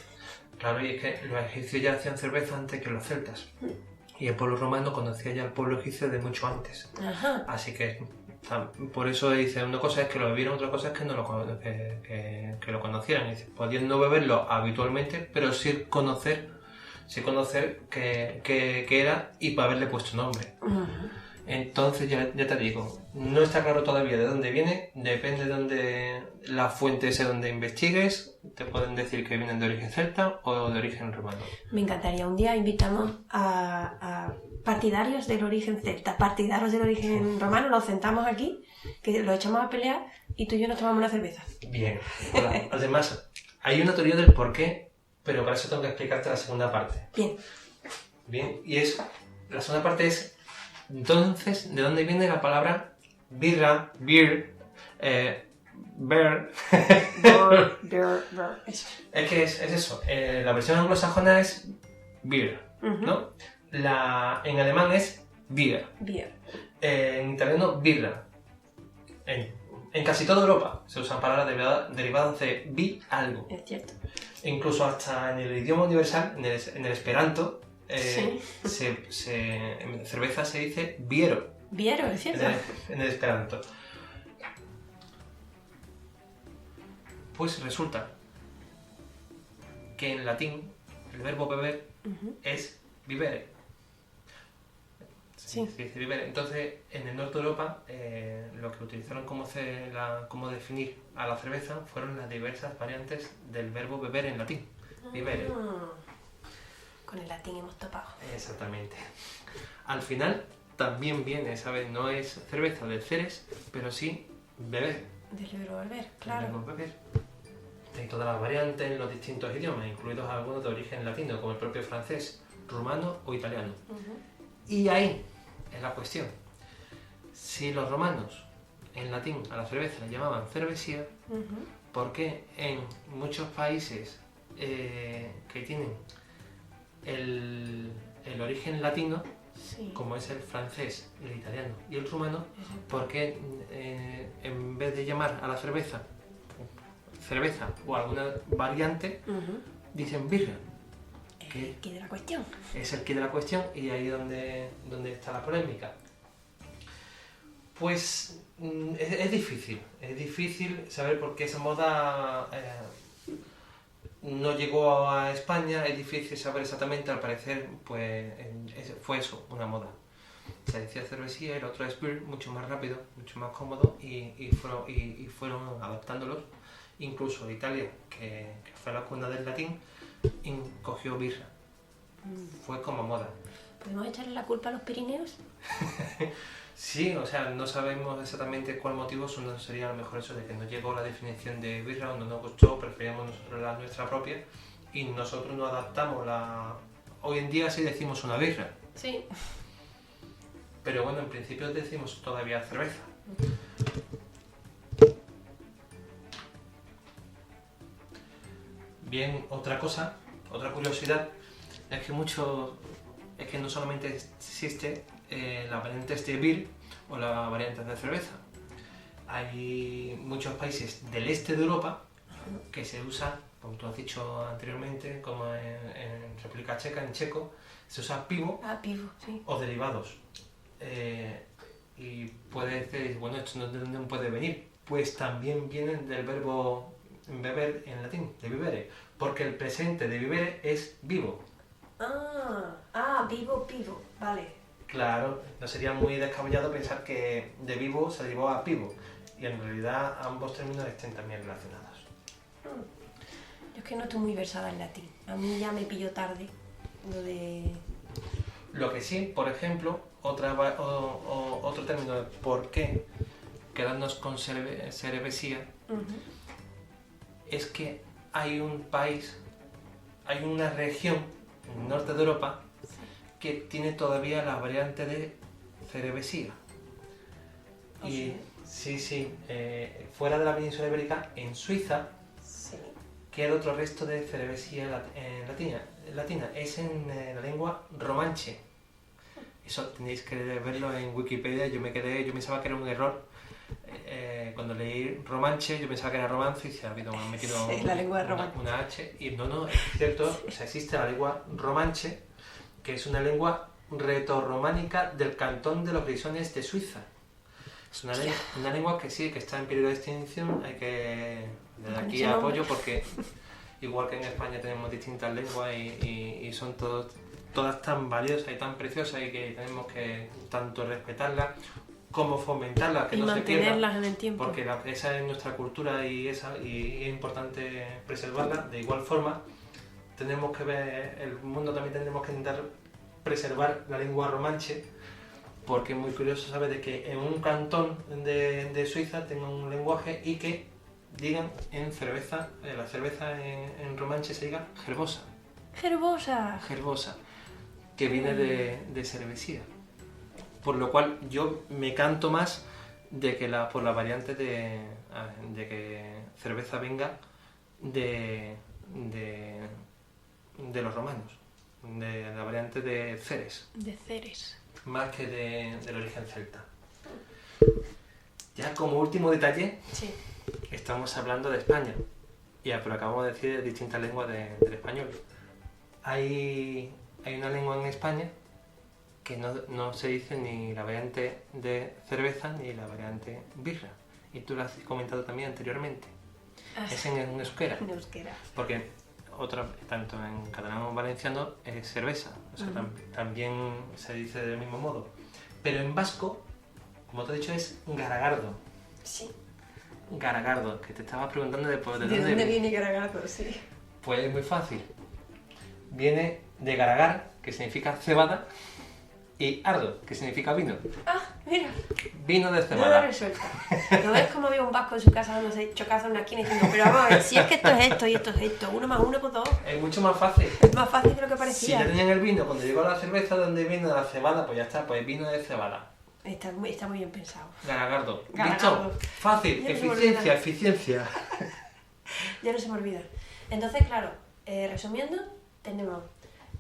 Claro, y es que los egipcios ya hacían cerveza antes que los celtas. Y el pueblo romano conocía ya al pueblo egipcio de mucho antes. Ajá. Así que por eso dice, una cosa es que lo bebieran, otra cosa es que no que lo conocieran. Dice, podían no beberlo habitualmente, pero sí conocer qué era y para haberle puesto nombre. Entonces ya te digo, no está claro todavía de dónde viene, depende de dónde la fuente sea donde investigues, te pueden decir que vienen de origen celta o de origen romano. Me encantaría. Un día invitamos a partidarios del origen celta, partidarios del origen romano, los sentamos aquí, que los echamos a pelear y tú y yo nos tomamos una cerveza. Bien. Además, hay una teoría del por qué, pero para eso tengo que explicarte la segunda parte. Bien, y la segunda parte es, entonces, ¿de dónde viene la palabra birra, beer, beer. Eso. Es que es eso. La versión anglosajona es beer, ¿no? En alemán es Bier. Beer. En italiano, birra. En casi toda Europa se usan palabras derivadas de bi algo. Es cierto. E incluso hasta en el idioma universal, en el esperanto, Sí. en cerveza se dice biero. Biero, es cierto. En el esperanto. Pues resulta que en latín el verbo beber es vivere. Sí. Se dice vivere. Entonces, en el norte de Europa, lo que utilizaron como definir a la cerveza fueron las diversas variantes del verbo beber en latín. Vivere. Con el latín hemos topado. Exactamente. Al final también viene, ¿sabes? No es cerveza del ceres, pero sí beber. Del verbo beber, El claro. verbo beber. Hay todas las variantes en los distintos idiomas, incluidos algunos de origen latino, como el propio francés, rumano o italiano. Y ahí es la cuestión. Si los romanos en latín a la cerveza la llamaban cervesía, ¿por qué en muchos países que tienen el origen latino, Sí. como es el francés, el italiano y el rumano, por qué en vez de llamar a la cerveza o alguna variante, dicen birra? ¿Qué de la cuestión? Es el quid de la cuestión y ahí es donde está la polémica. Pues es difícil saber por qué esa moda no llegó a España, es difícil saber exactamente, al parecer pues fue eso, una moda. Se decía cervesía y el otro es beer, mucho más rápido, mucho más cómodo y fueron adaptándolos. Incluso Italia, que fue la cuna del latín, cogió birra. Fue como moda. ¿Podemos echarle la culpa a los Pirineos? Sí, o sea, no sabemos exactamente cuál motivo, solo sería a lo mejor eso de que nos llegó la definición de birra o no nos gustó, preferíamos nosotros la nuestra propia y nosotros nos adaptamos Hoy en día sí decimos una birra, Sí. pero bueno, en principio decimos todavía cerveza. Bien, otra curiosidad, es que no solamente existe las variantes de beer o las variantes de cerveza. Hay muchos países del este de Europa que se usa, como tú has dicho anteriormente, como en República Checa, en checo, se usa pivo Pivo, sí. o derivados. Y puedes decir, bueno, ¿esto de dónde puede venir? Pues también vienen del verbo beber en latín, de vivere, porque el presente de vivere es vivo. Vivo, vale. Claro, no sería muy descabellado pensar que de vivo se derivó a pivo, y en realidad ambos términos estén también relacionados. Yo es que no estoy muy versada en latín. A mí ya me pilló tarde lo de... Lo que sí, por ejemplo, otro término de por qué quedarnos con cervesía es que hay un país, hay una región en el norte de Europa que tiene todavía la variante de cervesía. Y sí, fuera de la península ibérica, en Suiza, Sí. queda otro resto de cervesía latina. Es en la lengua romanche. Eso tenéis que verlo en Wikipedia. Yo pensaba que era un error. Cuando leí romanche, yo pensaba que era romance y se ha metido la lengua romance. una H. Y no, es cierto, o sea, existe la lengua romanche, que es una lengua retorrománica del cantón de los Grisones de Suiza. Es una lengua que sí, que está en peligro de extinción. Hay que desde aquí apoyo porque igual que en España tenemos distintas lenguas y son todas tan valiosas y tan preciosas y que tenemos que tanto respetarlas como fomentarlas, que Y no se pierdan, mantenerlas en el tiempo. porque esa es nuestra cultura y es importante preservarla. De igual forma, tenemos que ver el mundo, también tenemos que intentar preservar la lengua romanche, porque es muy curioso saber de que en un cantón de Suiza tengan un lenguaje y que digan en cerveza, la cerveza en romanche se diga gerbosa. Gerbosa, que viene de cervesía. Por lo cual yo me canto más por la variante de que cerveza venga de los romanos, de la variante de Ceres, De Ceres. más que del origen celta. Ya como último detalle, Sí. estamos hablando de España, pero acabamos de decir distintas lenguas del español. Hay una lengua en España que no se dice ni la variante de cerveza ni la variante birra, y tú lo has comentado también anteriormente. Es en euskera, En euskera. porque tanto en catalán como en valenciano es cerveza, o sea, también se dice del mismo modo, pero en vasco, como te he dicho, es garagardo. Sí. Garagardo, que te estaba preguntando de dónde viene Garagardo? Sí. Pues es muy fácil. Viene de garagar, que significa cebada, y ardo, que significa vino. Ah, mira. Vino de No lo cebada. resuelta. ¿No ves cómo había un vasco en su casa dándose chocazos en una esquina diciendo, pero vamos a ver, si es que esto es esto y esto es esto, 1 más 1 pues 2? Es mucho más fácil. Es más fácil de lo que Si parecía. ya tenían el vino, cuando llegó la cerveza, donde vino la cebada, pues ya está, pues vino de cebada. Está muy bien pensado. Garagardo. Garagardo. ¿Listo? Fácil. Ya se me Eficiencia, olvida. eficiencia. Ya no se me olvida. Entonces, claro, resumiendo, tenemos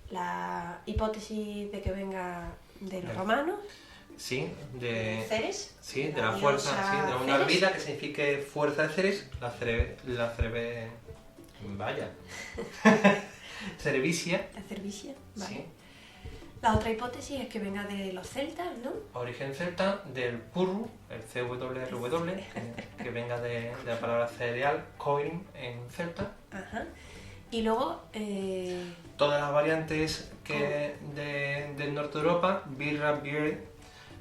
la hipótesis de que venga de los romanos, Sí, Ceres. Sí, de la La fuerza, diosa sí, de una Ceres. vida que signifique fuerza de Ceres, vaya. Cerevisia, La cervicia. Vale. sí, La otra hipótesis es que venga de los celtas, ¿no? origen celta, del purru, el CWRW, que venga de la palabra cereal, coin en celta. Ajá. Y luego, Todas las variantes del norte de Europa, birra, beer,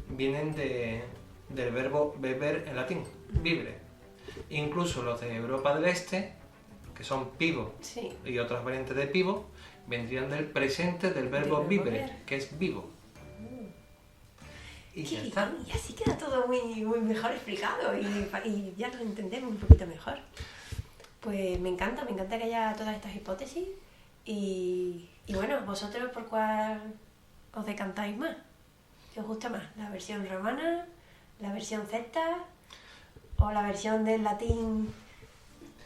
vienen del verbo beber en latín, vivere. Incluso los de Europa del Este, que son pivo sí. y otras variantes de pivo, vendrían del presente del verbo verbo vivere, ver. que es vivo. Y ya Sí, está. y así queda todo muy mejor explicado y ya lo entendemos un poquito mejor. Pues me encanta que haya todas estas hipótesis y bueno, vosotros por cuál os decantáis más, ¿qué os gusta más? ¿La versión romana, la versión celta o la versión del latín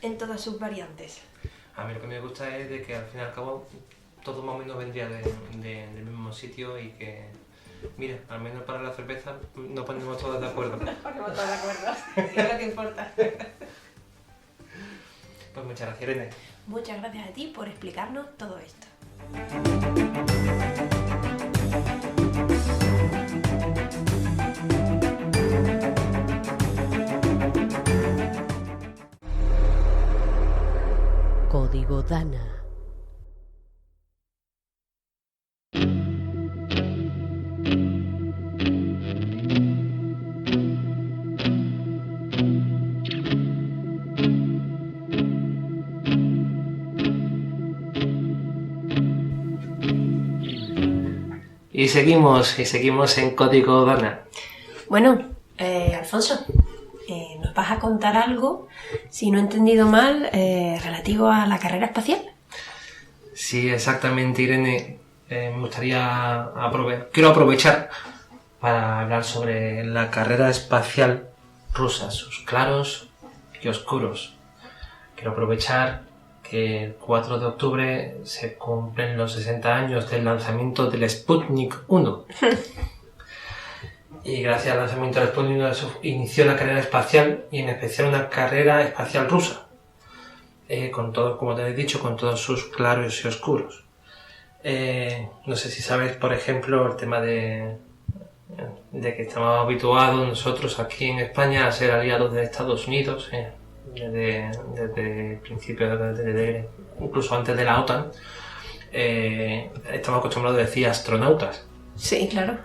en todas sus variantes? A mí lo que me gusta es de que al fin y al cabo todo más o menos vendría del mismo sitio y que, mira, al menos para la cerveza nos ponemos todos de acuerdo. Nos ponemos todos de acuerdo, es lo que importa. Pues muchas gracias, Irene. Muchas gracias a ti por explicarnos todo esto. Código Dana. Y seguimos en Código Dana. Bueno, Alfonso, ¿nos vas a contar algo, si no he entendido mal, relativo a la carrera espacial? Sí, exactamente, Irene. Me gustaría quiero aprovechar para hablar sobre la carrera espacial rusa, sus claros y oscuros. Quiero aprovechar que el 4 de octubre se cumplen los 60 años del lanzamiento del Sputnik 1. Y gracias al lanzamiento del Sputnik 1 se inició la carrera espacial y en especial una carrera espacial rusa. Con todo, como te he dicho, con todos sus claros y oscuros. No sé si sabes, por ejemplo, el tema de que estamos habituados nosotros aquí en España a ser aliados de Estados Unidos, desde el principio, incluso antes de la OTAN, estamos acostumbrados a decir astronautas. Sí, claro.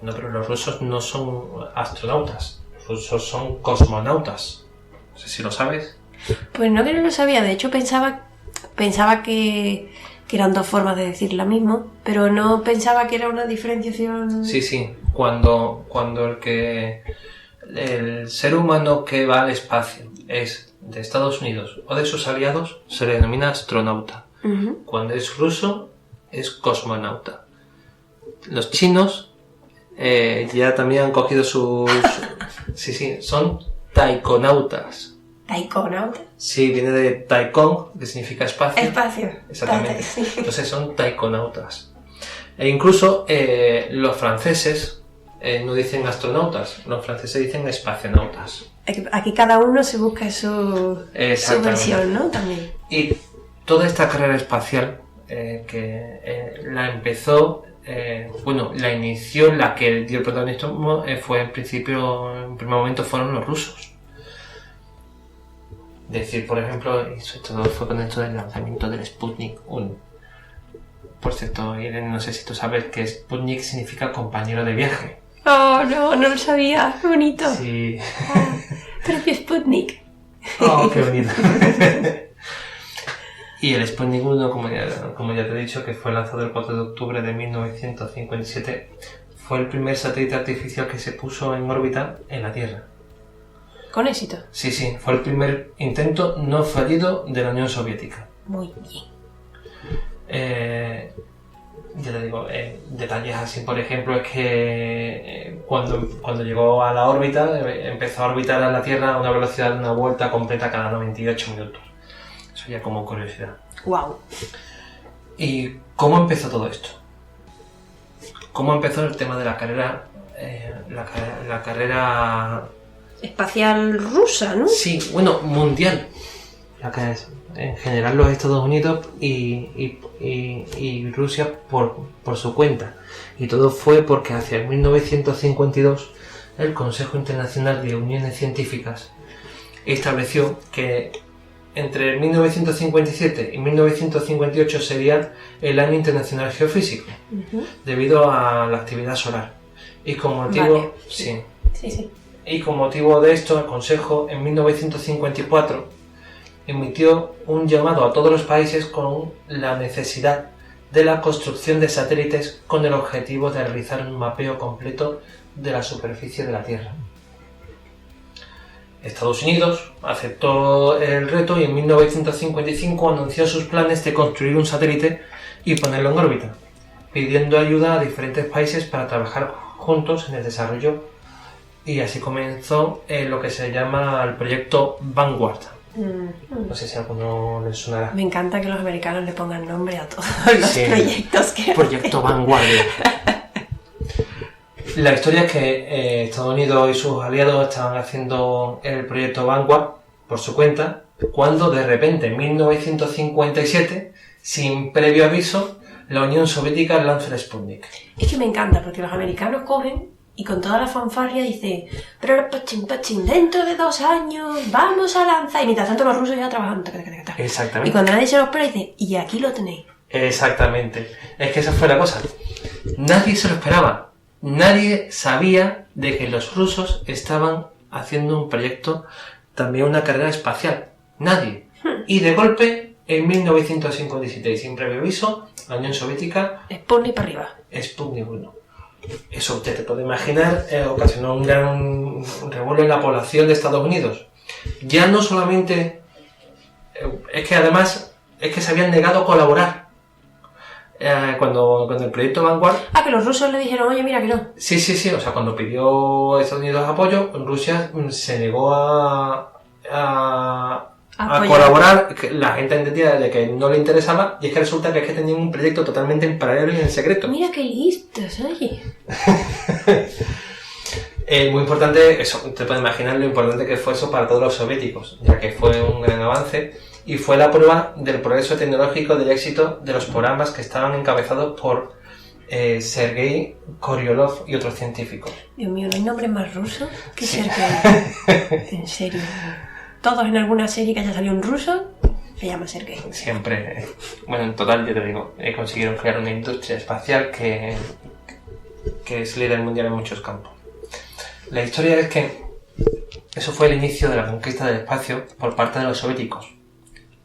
No, pero los rusos no son astronautas, los rusos son cosmonautas. No sé si lo sabes. Pues no, que no lo sabía, de hecho pensaba que eran dos formas de decir la misma, pero no pensaba que era una diferenciación. Sí, cuando el ser humano que va al espacio es de Estados Unidos o de sus aliados, se le denomina astronauta. Uh-huh. Cuando es ruso, es cosmonauta. Los chinos ya también han cogido sus... Sí, son taikonautas. ¿Taikonauta? Sí, viene de taikon, que significa espacio. Espacio. Exactamente. Sí. Entonces son taikonautas. E incluso los franceses no dicen astronautas, los franceses dicen espacionautas. Aquí cada uno se busca su versión, ¿no? También. Y toda esta carrera espacial la empezó, la inició, la que dio el protagonismo fue en primer momento fueron los rusos. Decir, por ejemplo, todo fue con esto del lanzamiento del Sputnik 1. Por cierto, Irene, no sé si tú sabes que Sputnik significa compañero de viaje. Oh, no lo sabía. Qué bonito. Sí. Precio Sputnik. Oh, qué bonito. Y el Sputnik 1, como ya te he dicho, que fue lanzado el 4 de octubre de 1957, fue el primer satélite artificial que se puso en órbita en la Tierra. ¿Con éxito? Sí, fue el primer intento no fallido de la Unión Soviética. Muy bien. Ya te digo, detalles así, por ejemplo, es que cuando llegó a la órbita, empezó a orbitar a la Tierra a una velocidad de una vuelta completa cada 98 minutos. Eso ya como curiosidad. Wow. ¿Y cómo empezó todo esto? ¿Cómo empezó el tema de la carrera? La carrera... espacial rusa, ¿no? Sí, bueno, mundial. En general los Estados Unidos y Rusia por su cuenta. Y todo fue porque hacia 1952 el Consejo Internacional de Uniones Científicas estableció que entre 1957 y 1958 sería el Año Internacional Geofísico, debido a la actividad solar. Y con motivo... Vale. Sí. Sí. Y con motivo de esto, el Consejo en 1954 emitió un llamado a todos los países con la necesidad de la construcción de satélites con el objetivo de realizar un mapeo completo de la superficie de la Tierra. Estados Unidos aceptó el reto y en 1955 anunció sus planes de construir un satélite y ponerlo en órbita, pidiendo ayuda a diferentes países para trabajar juntos en el desarrollo. Y así comenzó lo que se llama el proyecto Vanguard. No sé si a alguno les sonará. Me encanta que los americanos le pongan nombre a todos los proyectos que Proyecto Vanguard. La historia es que Estados Unidos y sus aliados estaban haciendo el proyecto Vanguard por su cuenta, cuando de repente en 1957, sin previo aviso, la Unión Soviética lanza el Sputnik. Es que me encanta porque los americanos cogen y con toda la fanfarria dicen, pero pachín, dentro de 2 años vamos a lanzar. Y mientras tanto los rusos ya trabajando. Exactamente. Y cuando nadie se lo espera dice, y aquí lo tenéis. Exactamente. Es que esa fue la cosa. Nadie se lo esperaba. Nadie sabía de que los rusos estaban haciendo un proyecto, también una carrera espacial. Nadie. Y de golpe, en 1957, sin previo aviso, la Unión Soviética... Sputnik para arriba. Sputnik 1. Eso usted te puede imaginar, ocasionó un gran revuelo en la población de Estados Unidos. Ya no solamente... es que además, es que se habían negado a colaborar. Cuando el proyecto Vanguard... Ah, que los rusos le dijeron, oye, mira que no. Sí, o sea, cuando pidió Estados Unidos apoyo, Rusia se negó a colaborar. La gente entendía de que no le interesaba, y es que resulta que tenían un proyecto totalmente en paralelo y en secreto. Mira qué listos, oye. Muy importante, eso, te puedes imaginar lo importante que fue eso para todos los soviéticos, ya que fue un gran avance y fue la prueba del progreso tecnológico, del éxito de los programas que estaban encabezados por Sergei Korolev y otros científicos. Dios mío, ¿no hay nombre más ruso que Sergei? En serio. Todos en alguna serie que haya salido un ruso se llama Sergei. Siempre. Bueno, en total, yo te digo, consiguieron crear una industria espacial que es líder mundial en muchos campos. La historia es que eso fue el inicio de la conquista del espacio por parte de los soviéticos.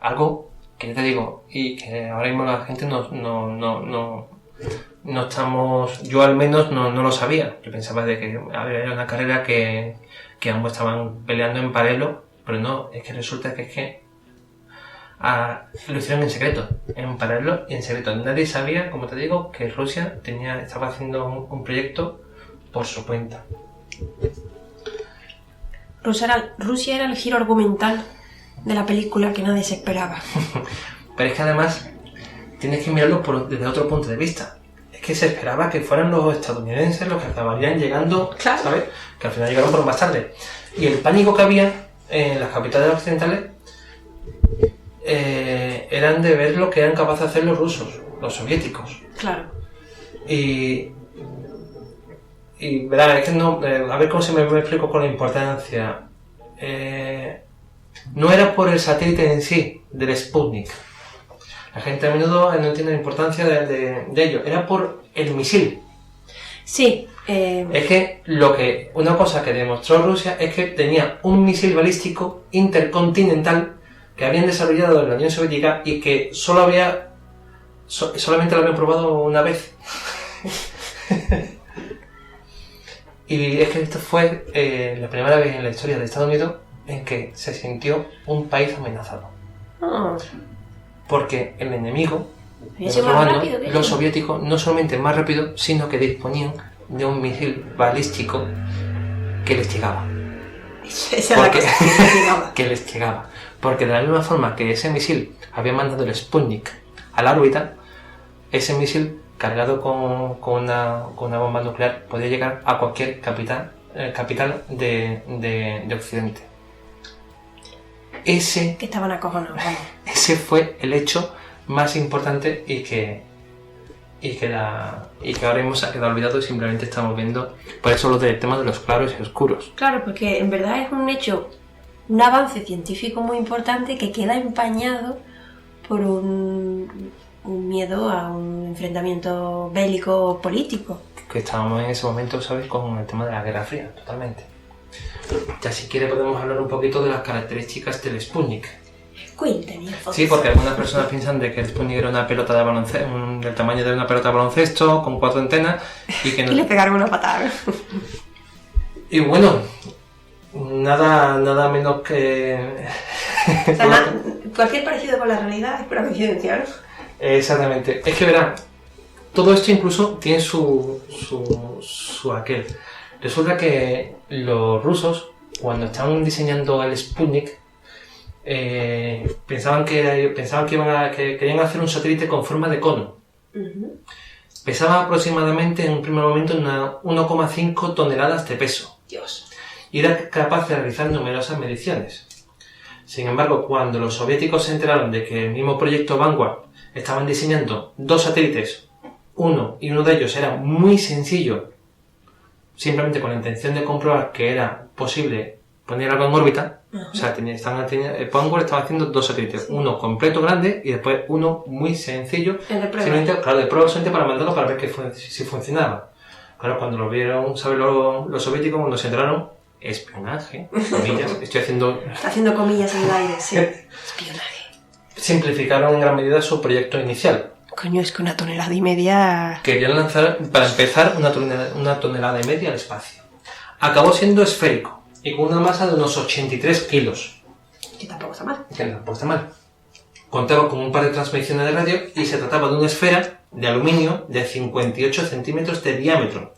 Algo que ya te digo, y que ahora mismo la gente no estamos... Yo al menos no lo sabía. Yo pensaba de que había una carrera que ambos estaban peleando en paralelo, pero no, es que resulta que lo hicieron en secreto, en paralelo y en secreto. Nadie sabía, como te digo, que Rusia estaba haciendo un proyecto por su cuenta. Rusia era el giro argumental de la película que nadie se esperaba. Pero es que además tienes que mirarlo desde otro punto de vista. Es que se esperaba que fueran los estadounidenses los que acabarían llegando, claro, ¿sabes? Que al final llegaron por más tarde. Y el pánico que había en las capitales occidentales eran de ver lo que eran capaces de hacer los rusos, los soviéticos. Claro. Y verá, es que no, a ver cómo se me explico con la importancia. No era por el satélite en sí, del Sputnik. La gente a menudo no entiende la importancia de ello. Era por el misil. Sí. Es que una cosa que demostró Rusia es que tenía un misil balístico intercontinental que habían desarrollado en la Unión Soviética y que solamente lo habían probado una vez. Y es que esto fue la primera vez en la historia de Estados Unidos en que se sintió un país amenazado. Oh. Porque el enemigo, rápido, los soviéticos, no solamente más rápido, sino que disponían de un misil balístico que les llegaba. Que les llegaba. Porque de la misma forma que ese misil había mandado el Sputnik a la órbita, ese misil cargado con una bomba nuclear podía llegar a cualquier capital de Occidente. Que estaban acojonados. Ese fue el hecho más importante y que ahora mismo se ha quedado olvidado y simplemente estamos viendo por eso lo del tema de los claros y oscuros. Claro, porque en verdad es un avance científico muy importante que queda empañado por un miedo a un enfrentamiento bélico político. Que estábamos en ese momento, ¿sabes?, con el tema de la Guerra Fría, totalmente. Ya si quiere podemos hablar un poquito de las características del Sputnik. Cuéntame. Sí, porque algunas personas piensan de que el Sputnik era una pelota de baloncesto, del tamaño de una pelota de baloncesto, con 4 antenas, y que no... Y le pegaron una patada. Y bueno, nada menos que... O sea, cualquier parecido con la realidad es pura coincidencia, ¿no? Exactamente. Es que verán, todo esto incluso tiene su aquel. Resulta que los rusos, cuando estaban diseñando el Sputnik, pensaban que querían hacer un satélite con forma de cono. Uh-huh. Pesaba aproximadamente en un primer momento 1,5 toneladas de peso. Dios. Y era capaz de realizar numerosas mediciones. Sin embargo, cuando los soviéticos se enteraron de que el mismo proyecto Vanguard estaban diseñando 2 satélites, uno de ellos era muy sencillo, simplemente con la intención de comprobar que era posible poner algo en órbita. Uh-huh. O sea, Vanguard estaba haciendo 2 satélites, sí. Uno completo grande y después uno muy sencillo, simplemente, claro, de prueba solamente para mandarlo para ver si funcionaba. Claro, cuando lo vieron, ¿sabes? Los soviéticos, cuando se enteraron, espionaje, comillas, Está haciendo comillas en el aire, sí. Espionaje. Simplificaron en gran medida su proyecto inicial. Coño, es que 1,5 toneladas. Querían lanzar, para empezar, 1,5 toneladas al espacio. Acabó siendo esférico y con una masa de unos 83 kilos. Que tampoco está mal. Contaba con un par de transmisiones de radio y se trataba de una esfera de aluminio de 58 centímetros de diámetro.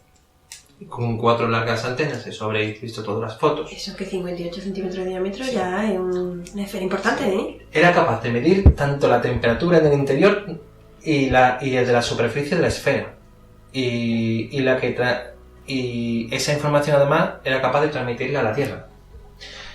Con 4 largas antenas, eso habréis visto todas las fotos. Eso que 58 centímetros de diámetro ya es una esfera importante, ¿eh? Era capaz de medir tanto la temperatura en el interior y el de la superficie de la esfera. Y esa información además era capaz de transmitirla a la Tierra.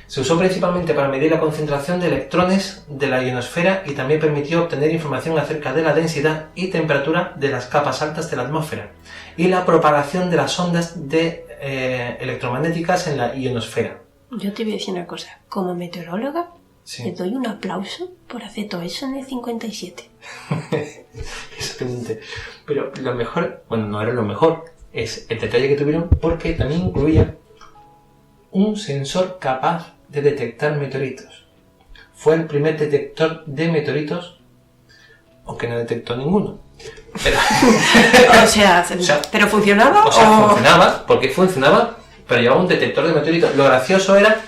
Se usó principalmente para medir la concentración de electrones de la ionosfera y también permitió obtener información acerca de la densidad y temperatura de las capas altas de la atmósfera y la propagación de las ondas electromagnéticas en la ionosfera. Yo te voy a decir una cosa, como meteoróloga, sí, te doy un aplauso por hacer todo eso en el 57. Exactamente. Pero lo mejor, bueno, no era lo mejor, es el detalle que tuvieron porque también incluía un sensor capaz de detectar meteoritos. Fue el primer detector de meteoritos, aunque no detectó ninguno. Pero, ¿pero funcionaba? Funcionaba, porque funcionaba, pero llevaba un detector de meteoritos. Lo gracioso era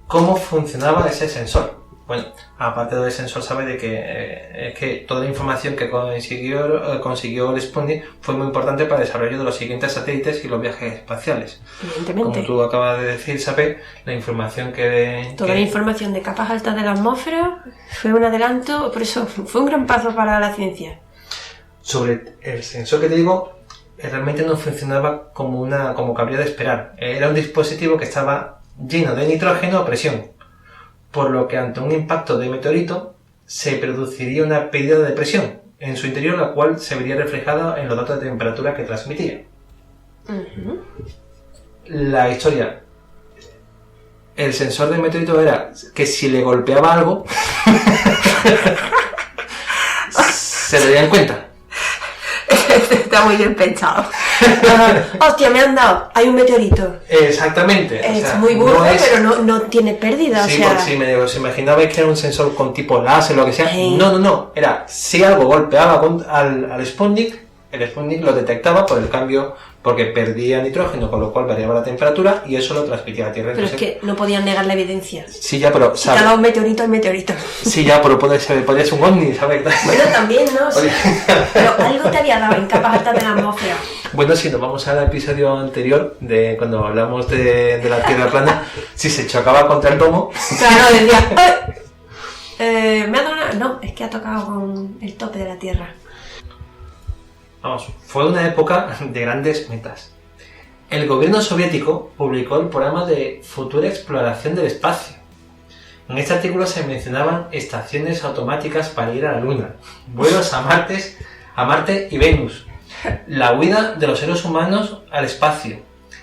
cómo funcionaba ese sensor. Bueno, aparte del sensor, sabe de que es que toda la información que consiguió el Sputnik fue muy importante para el desarrollo de los siguientes satélites y los viajes espaciales. Evidentemente. Como tú acabas de decir, sabe, la información Toda la información de capas altas de la atmósfera fue un adelanto, por eso fue un gran paso para la ciencia. Sobre el sensor que te digo, realmente no funcionaba como cabría de esperar. Era un dispositivo que estaba lleno de nitrógeno a presión, por lo que ante un impacto de meteorito se produciría una pérdida de presión en su interior, la cual se vería reflejada en los datos de temperatura que transmitía. Uh-huh. La historia: el sensor del meteorito era que si le golpeaba algo se darían cuenta. Está muy bien pensado. Hostia, me han dado. Hay un meteorito. Exactamente. Es muy burdo, pero no tiene pérdida. Sí, o sea... porque si os imaginabais que era un sensor con tipo láser o lo que sea. Hey. No. Era si algo golpeaba al Sputnik, el Sputnik lo detectaba por el cambio, porque perdía nitrógeno, con lo cual variaba la temperatura y eso lo transmitía a la Tierra. Pero Entonces, es que no podían negar la evidencia. sí, ya, pero Si te ha dado un meteorito, el meteorito. Sí, ya, pero podría ser un ovni, ¿sabes? Bueno, también, ¿no? Sí. Pero algo te había dado en capas altas de la atmósfera. Bueno, si nos vamos al episodio anterior, de cuando hablamos de la Tierra plana, si se chocaba contra el domo... Claro, decía... me ha dado una... No, es que ha tocado con el tope de la Tierra. Vamos, fue una época de grandes metas. El gobierno soviético publicó el programa de futura exploración del espacio. En este artículo se mencionaban estaciones automáticas para ir a la Luna, vuelos a Marte y Venus, la huida de los seres humanos al espacio,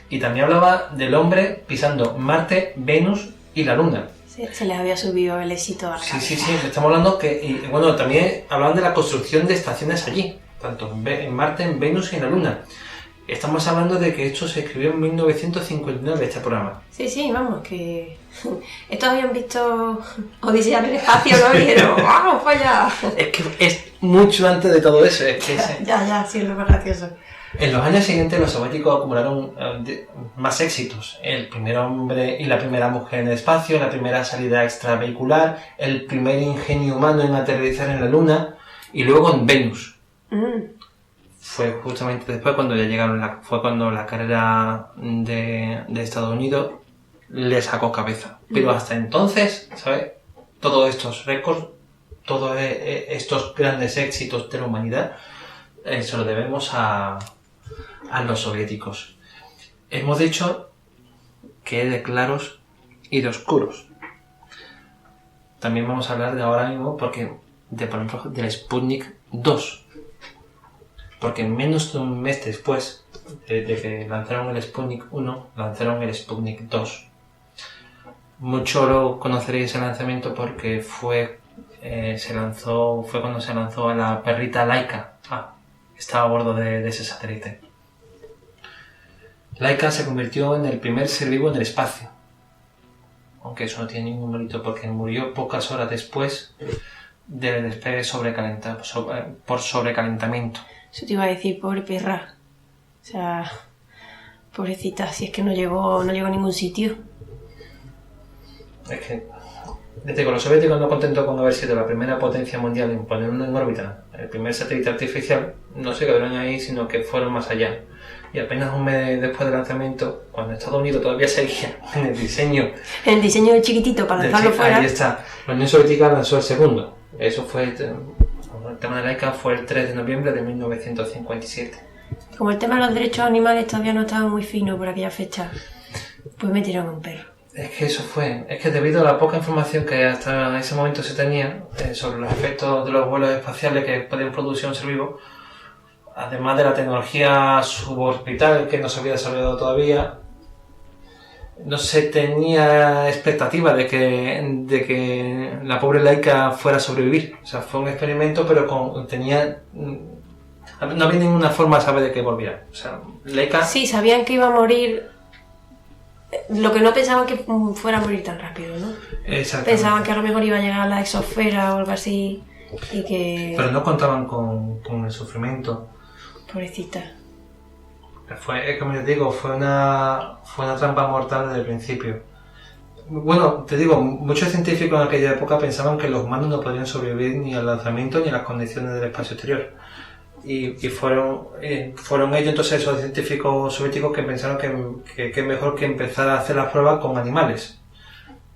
y también hablaba del hombre pisando Marte, Venus y la Luna. Se les había subido el éxito a la cabeza. Sí, estamos hablando que... Y, bueno, también hablaban de la construcción de estaciones allí, tanto en Marte, en Venus y en la Luna. Estamos hablando de que esto se escribió en 1959, este programa. Sí, vamos, que... Estos habían visto Odisea en el espacio, ¿no? Y dijeron, ¡vamos para allá! Es que es mucho antes de todo eso. Es que Ya, sí, es lo más gracioso. En los años siguientes los soviéticos acumularon más éxitos. El primer hombre y la primera mujer en el espacio, la primera salida extravehicular, el primer ingenio humano en aterrizar en la Luna y luego en Venus. Fue justamente después cuando ya llegaron, fue cuando la carrera de Estados Unidos le sacó cabeza. Pero hasta entonces, ¿sabes? Todos estos récords, todos estos grandes éxitos de la humanidad, se lo debemos a los soviéticos. Hemos dicho que es de claros y de oscuros. También vamos a hablar de ahora mismo por ejemplo, del Sputnik 2. Porque menos de un mes después de que lanzaron el Sputnik 1, lanzaron el Sputnik 2. Mucho lo conoceréis el lanzamiento porque fue cuando se lanzó a la perrita Laika. Estaba a bordo de ese satélite. Laika se convirtió en el primer ser vivo en el espacio. Aunque eso no tiene ningún mérito porque murió pocas horas después del despegue por sobrecalentamiento. Eso te iba a decir, pobre perra. O sea, pobrecita, si es que no llegó a ningún sitio. Es que, desde que los soviéticos no contentos con haber sido la primera potencia mundial en poner en órbita el primer satélite artificial, no se quedaron ahí, sino que fueron más allá. Y apenas un mes después del lanzamiento, cuando Estados Unidos todavía seguía en el diseño... El diseño chiquitito para lanzarlo fuera. Ahí está. La Unión Soviética lanzó el segundo. Eso fue... El tema de Laika fue el 3 de noviembre de 1957. Como el tema de los derechos animales todavía no estaba muy fino por aquella fecha, pues metieron a un perro. Es que debido a la poca información que hasta ese momento se tenía sobre los efectos de los vuelos espaciales que pueden producir un ser vivo, además de la tecnología suborbital que no se había desarrollado todavía, no se tenía expectativa de que la pobre Laika fuera a sobrevivir. O sea, fue un experimento, pero no había ninguna forma, ¿sabes?, de que volviera. O sea, Laika... Sí, sabían que iba a morir. Lo que no pensaban que fuera a morir tan rápido, ¿no? Exactamente. Pensaban que a lo mejor iba a llegar a la exosfera o algo así y que... Pero no contaban con el sufrimiento. Pobrecita. Como les digo, fue una trampa mortal desde el principio. Bueno, te digo, muchos científicos en aquella época pensaban que los humanos no podrían sobrevivir ni al lanzamiento ni a las condiciones del espacio exterior. Y fueron ellos entonces esos científicos soviéticos que pensaron que es mejor que empezar a hacer las pruebas con animales.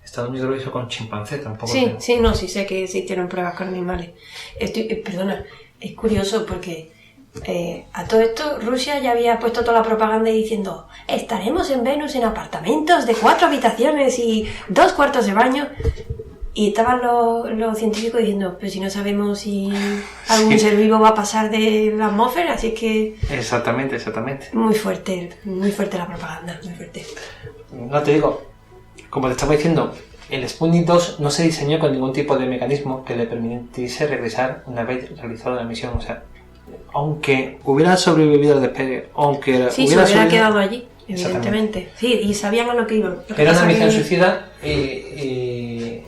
Estados Unidos lo hizo con chimpancés, tampoco. Sí, sí sé que se hicieron pruebas con animales. Perdona, es curioso porque a todo esto Rusia ya había puesto toda la propaganda diciendo estaremos en Venus en apartamentos de 4 habitaciones y 2 cuartos de baño. Y estaban los científicos diciendo, pero si no sabemos si algún ser vivo va a pasar de la atmósfera, así es que... Exactamente. Muy fuerte la propaganda, muy fuerte. No te digo, como te estaba diciendo, el Sputnik 2 no se diseñó con ningún tipo de mecanismo que le permitiese regresar una vez realizada la misión. O sea, aunque hubiera sobrevivido al despegue, aunque sí, se hubiera quedado allí, evidentemente. Sí, y sabían a lo que iban. Era una misión suicida y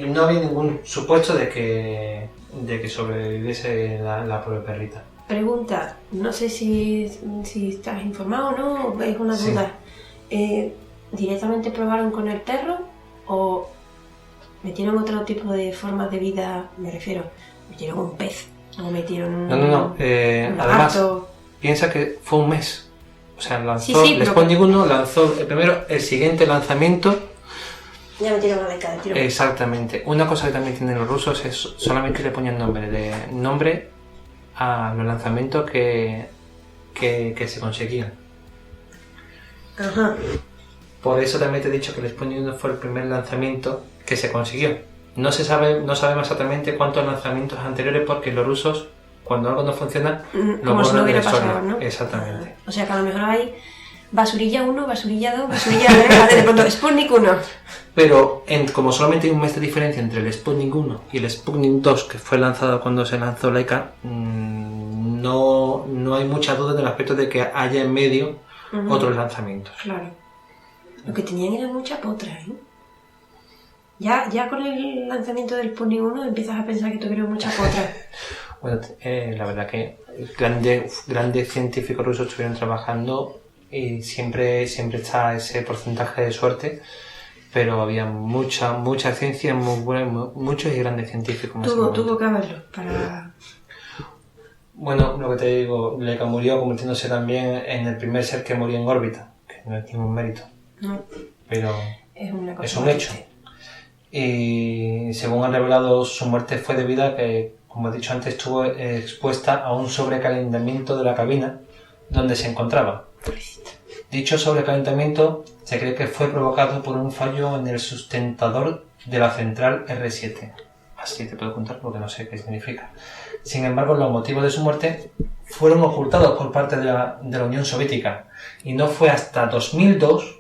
no había ningún supuesto de que sobreviviese la pobre perrita. Pregunta, no sé si estás informado o no, es una duda. ¿Directamente probaron con el perro o metieron otro tipo de formas de vida? Me refiero, metieron un pez o metieron un... No. Además, piensa que fue un mes. O sea, lanzó el Sputnik 1, lanzó el siguiente lanzamiento. Ya metieron a Laika de tiro. Exactamente. Una cosa que también tienen los rusos es solamente le ponían nombre a los lanzamientos que se conseguían. Ajá. Por eso también te he dicho que el Sputnik 1 fue el primer lanzamiento que se consiguió. No sabemos exactamente cuántos lanzamientos anteriores porque los rusos, cuando algo no funciona, lo como si no borran de la hubiera historia. pasado, ¿no? Exactamente. O sea que a lo mejor hay basurilla 1, basurilla 2, basurilla 3, de pronto Sputnik 1. Pero como solamente hay un mes de diferencia entre el Sputnik 1 y el Sputnik 2, que fue lanzado cuando se lanzó Laika, no hay mucha duda en el aspecto de que haya en medio otros lanzamientos. Claro. Lo que tenían era mucha potra, ¿eh? Ya con el lanzamiento del Sputnik 1 empiezas a pensar que tuvieron mucha potra. Bueno, la verdad que grandes científicos rusos estuvieron trabajando y siempre está ese porcentaje de suerte, pero había mucha ciencia, muchos y grandes científicos. Tuvo que haberlo para... Bueno, lo que te digo, Laika murió convirtiéndose también en el primer ser que murió en órbita, que no es ningún mérito. No. Pero es un hecho. Y según han revelado, su muerte fue debido a que, como he dicho antes, estuvo expuesta a un sobrecalentamiento de la cabina donde se encontraba. Dicho sobrecalentamiento se cree que fue provocado por un fallo en el sustentador de la central R7. Así te puedo contar porque no sé qué significa. Sin embargo, los motivos de su muerte fueron ocultados por parte de la Unión Soviética y no fue hasta 2002,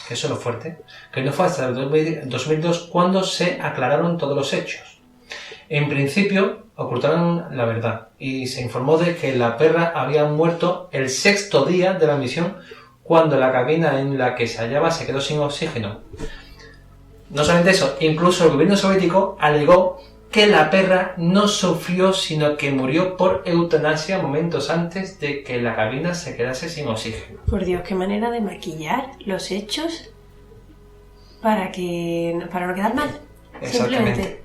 que eso es lo fuerte, que no fue hasta 2002 cuando se aclararon todos los hechos. En principio, ocultaron la verdad y se informó de que la perra había muerto el 6º día de la misión cuando la cabina en la que se hallaba se quedó sin oxígeno. No solamente eso, incluso el gobierno soviético alegó que la perra no sufrió, sino que murió por eutanasia momentos antes de que la cabina se quedase sin oxígeno. Por Dios, qué manera de maquillar los hechos para no quedar mal. Exactamente.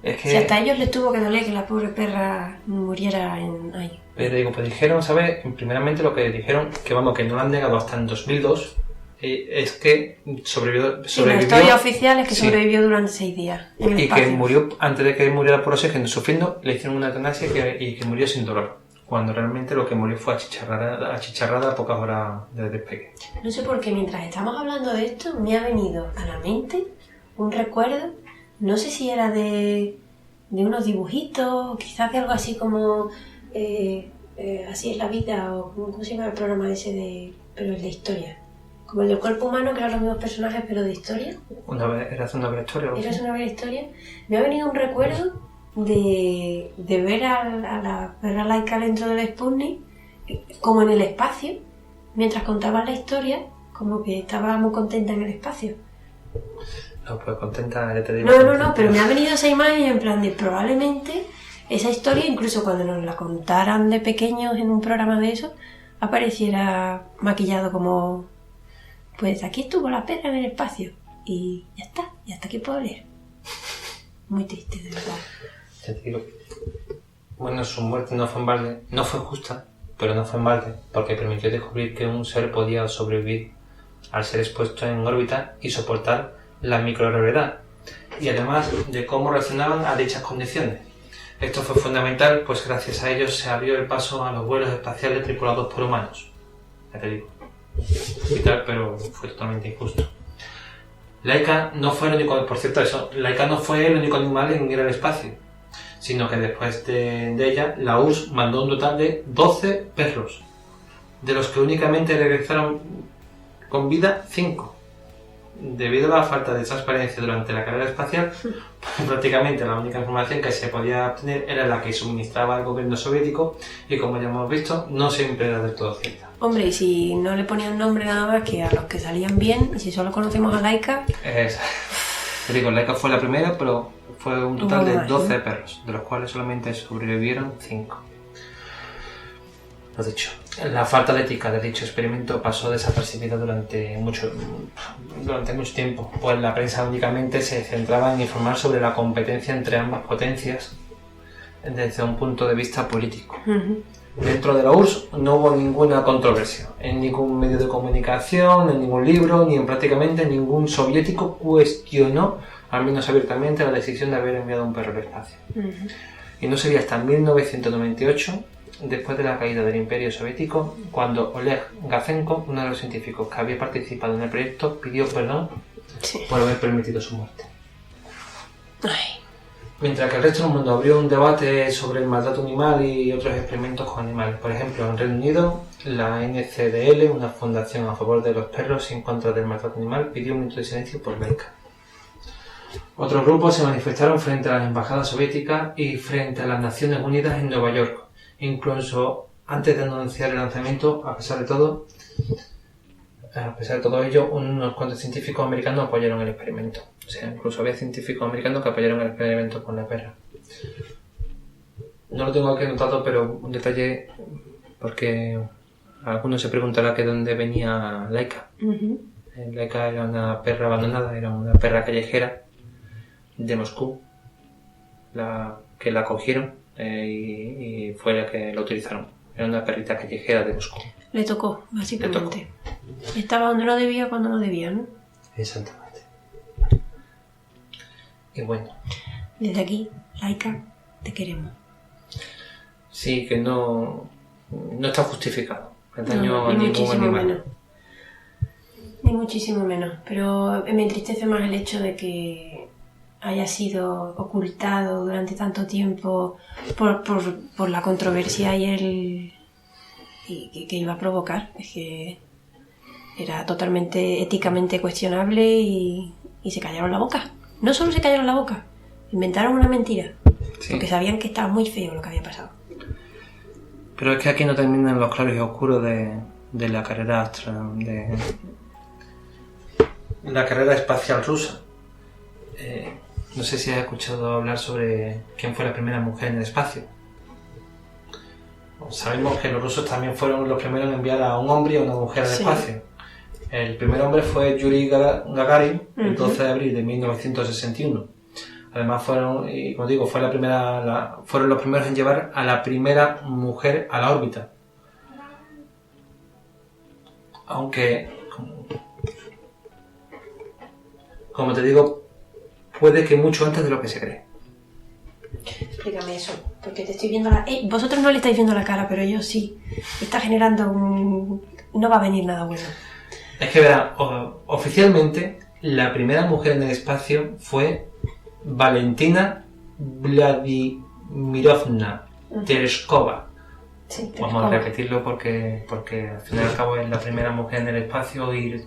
Es que... Si hasta a ellos les tuvo que doler que la pobre perra muriera ahí. Pero digo, pues dijeron, ¿sabes? Primeramente lo que dijeron, que vamos, que no lo han negado hasta en 2002, es que sobrevivió. La historia oficial es que sobrevivió durante 6 días en el espacio. Que murió, antes de que muriera por oxígeno sufriendo, le hicieron una eutanasia y que murió sin dolor. Cuando realmente lo que murió fue achicharrada a pocas horas del despegue. No sé por qué mientras estamos hablando de esto me ha venido a la mente un recuerdo, no sé si era de unos dibujitos, quizás de algo así como Así es la vida, o ¿cómo se llama el programa ese pero el de historia? Como el del cuerpo humano, que eran los mismos personajes, pero de historia. ¿Era una breve historia? ¿Era una breve historia? Me ha venido un recuerdo de ver a la Laika dentro del Sputnik, como en el espacio, mientras contaban la historia, como que estaba muy contenta en el espacio. No, pues contenta, ya te digo. No, pero me ha venido esa imagen en plan de probablemente esa historia, incluso cuando nos la contaran de pequeños en un programa de eso, apareciera maquillado como... Pues aquí estuvo la perra en el espacio. y ya está, y hasta aquí puedo leer. Muy triste, de verdad. Ya te digo. Bueno, su muerte no fue en balde, no fue justa, pero no fue en balde, porque permitió descubrir que un ser podía sobrevivir al ser expuesto en órbita y soportar la microgravedad, y además de cómo reaccionaban a dichas condiciones. Esto fue fundamental, pues gracias a ellos se abrió el paso a los vuelos espaciales tripulados por humanos. Ya te digo. Vital, pero fue totalmente injusto. Laika no fue el único, por cierto, Laika no fue el único animal en ir al espacio, sino que después de ella, la URSS mandó un total de 12 perros, de los que únicamente regresaron con vida 5. Debido a la falta de transparencia durante la carrera espacial, prácticamente la única información que se podía obtener era la que suministraba el gobierno soviético y, como ya hemos visto, no siempre era del todo cierta. Hombre, y si no le ponían nombre nada más que a los que salían bien, y si solo conocemos a Laika... Te digo, Laika fue la primera, pero fue un total de 12 perros, de los cuales solamente sobrevivieron 5. Lo dicho, la falta de ética de dicho experimento pasó desapercibida durante mucho tiempo, pues la prensa únicamente se centraba en informar sobre la competencia entre ambas potencias desde un punto de vista político. Dentro de la URSS no hubo ninguna controversia, en ningún medio de comunicación, en ningún libro, ni en prácticamente ningún soviético cuestionó, al menos abiertamente, la decisión de haber enviado un perro al espacio. Y no sería hasta 1998, después de la caída del Imperio Soviético, cuando Oleg Gatchenko, uno de los científicos que había participado en el proyecto, pidió perdón por haber permitido su muerte. Ay. Mientras que el resto del mundo abrió un debate sobre el maltrato animal y otros experimentos con animales. Por ejemplo, en Reino Unido, la NCDL, una fundación a favor de los perros y en contra del maltrato animal, pidió un minuto de silencio por Laika. Otros grupos se manifestaron frente a las embajadas soviéticas y frente a las Naciones Unidas en Nueva York. Incluso antes de anunciar el lanzamiento, a pesar de todo ello, unos cuantos científicos americanos apoyaron el experimento. O sea, incluso había científicos americanos que apoyaron el experimento con la perra. No lo tengo aquí anotado, pero un detalle, porque algunos se preguntarán que dónde venía Laika. Laika era una perra abandonada, era una perra callejera de Moscú, que la cogieron y fue la que la utilizaron. Era una perrita callejera de Moscú. Le tocó, básicamente. Estaba donde no debía cuando no debía, ¿no? Exactamente. Y bueno. Desde aquí, Laika, te queremos. Sí, que no está justificado el daño a ningún animal. Menos. Ni muchísimo menos. Pero me entristece más el hecho de que haya sido ocultado durante tanto tiempo por la controversia y que iba a provocar. Es que era totalmente éticamente cuestionable y se callaron la boca. No solo se callaron la boca, inventaron una mentira. Sí. Porque sabían que estaba muy feo lo que había pasado. Pero es que aquí no terminan los claros y oscuros de la carrera de la carrera espacial rusa. No sé si has escuchado hablar sobre quién fue la primera mujer en el espacio. Sabemos que los rusos también fueron los primeros en enviar a un hombre y a una mujer al espacio. El primer hombre fue Yuri Gagarin, el 12 de abril de 1961. Además fueron los primeros en llevar a la primera mujer a la órbita. Aunque, como te digo, puede que mucho antes de lo que se cree. Explícame eso, porque te estoy viendo vosotros no le estáis viendo la cara, pero yo sí. Está generando no va a venir nada bueno. Es que verán, oficialmente la primera mujer en el espacio fue Valentina Vladimirovna Tereshkova. Sí, vamos a repetirlo porque al fin y al cabo es la primera mujer en el espacio y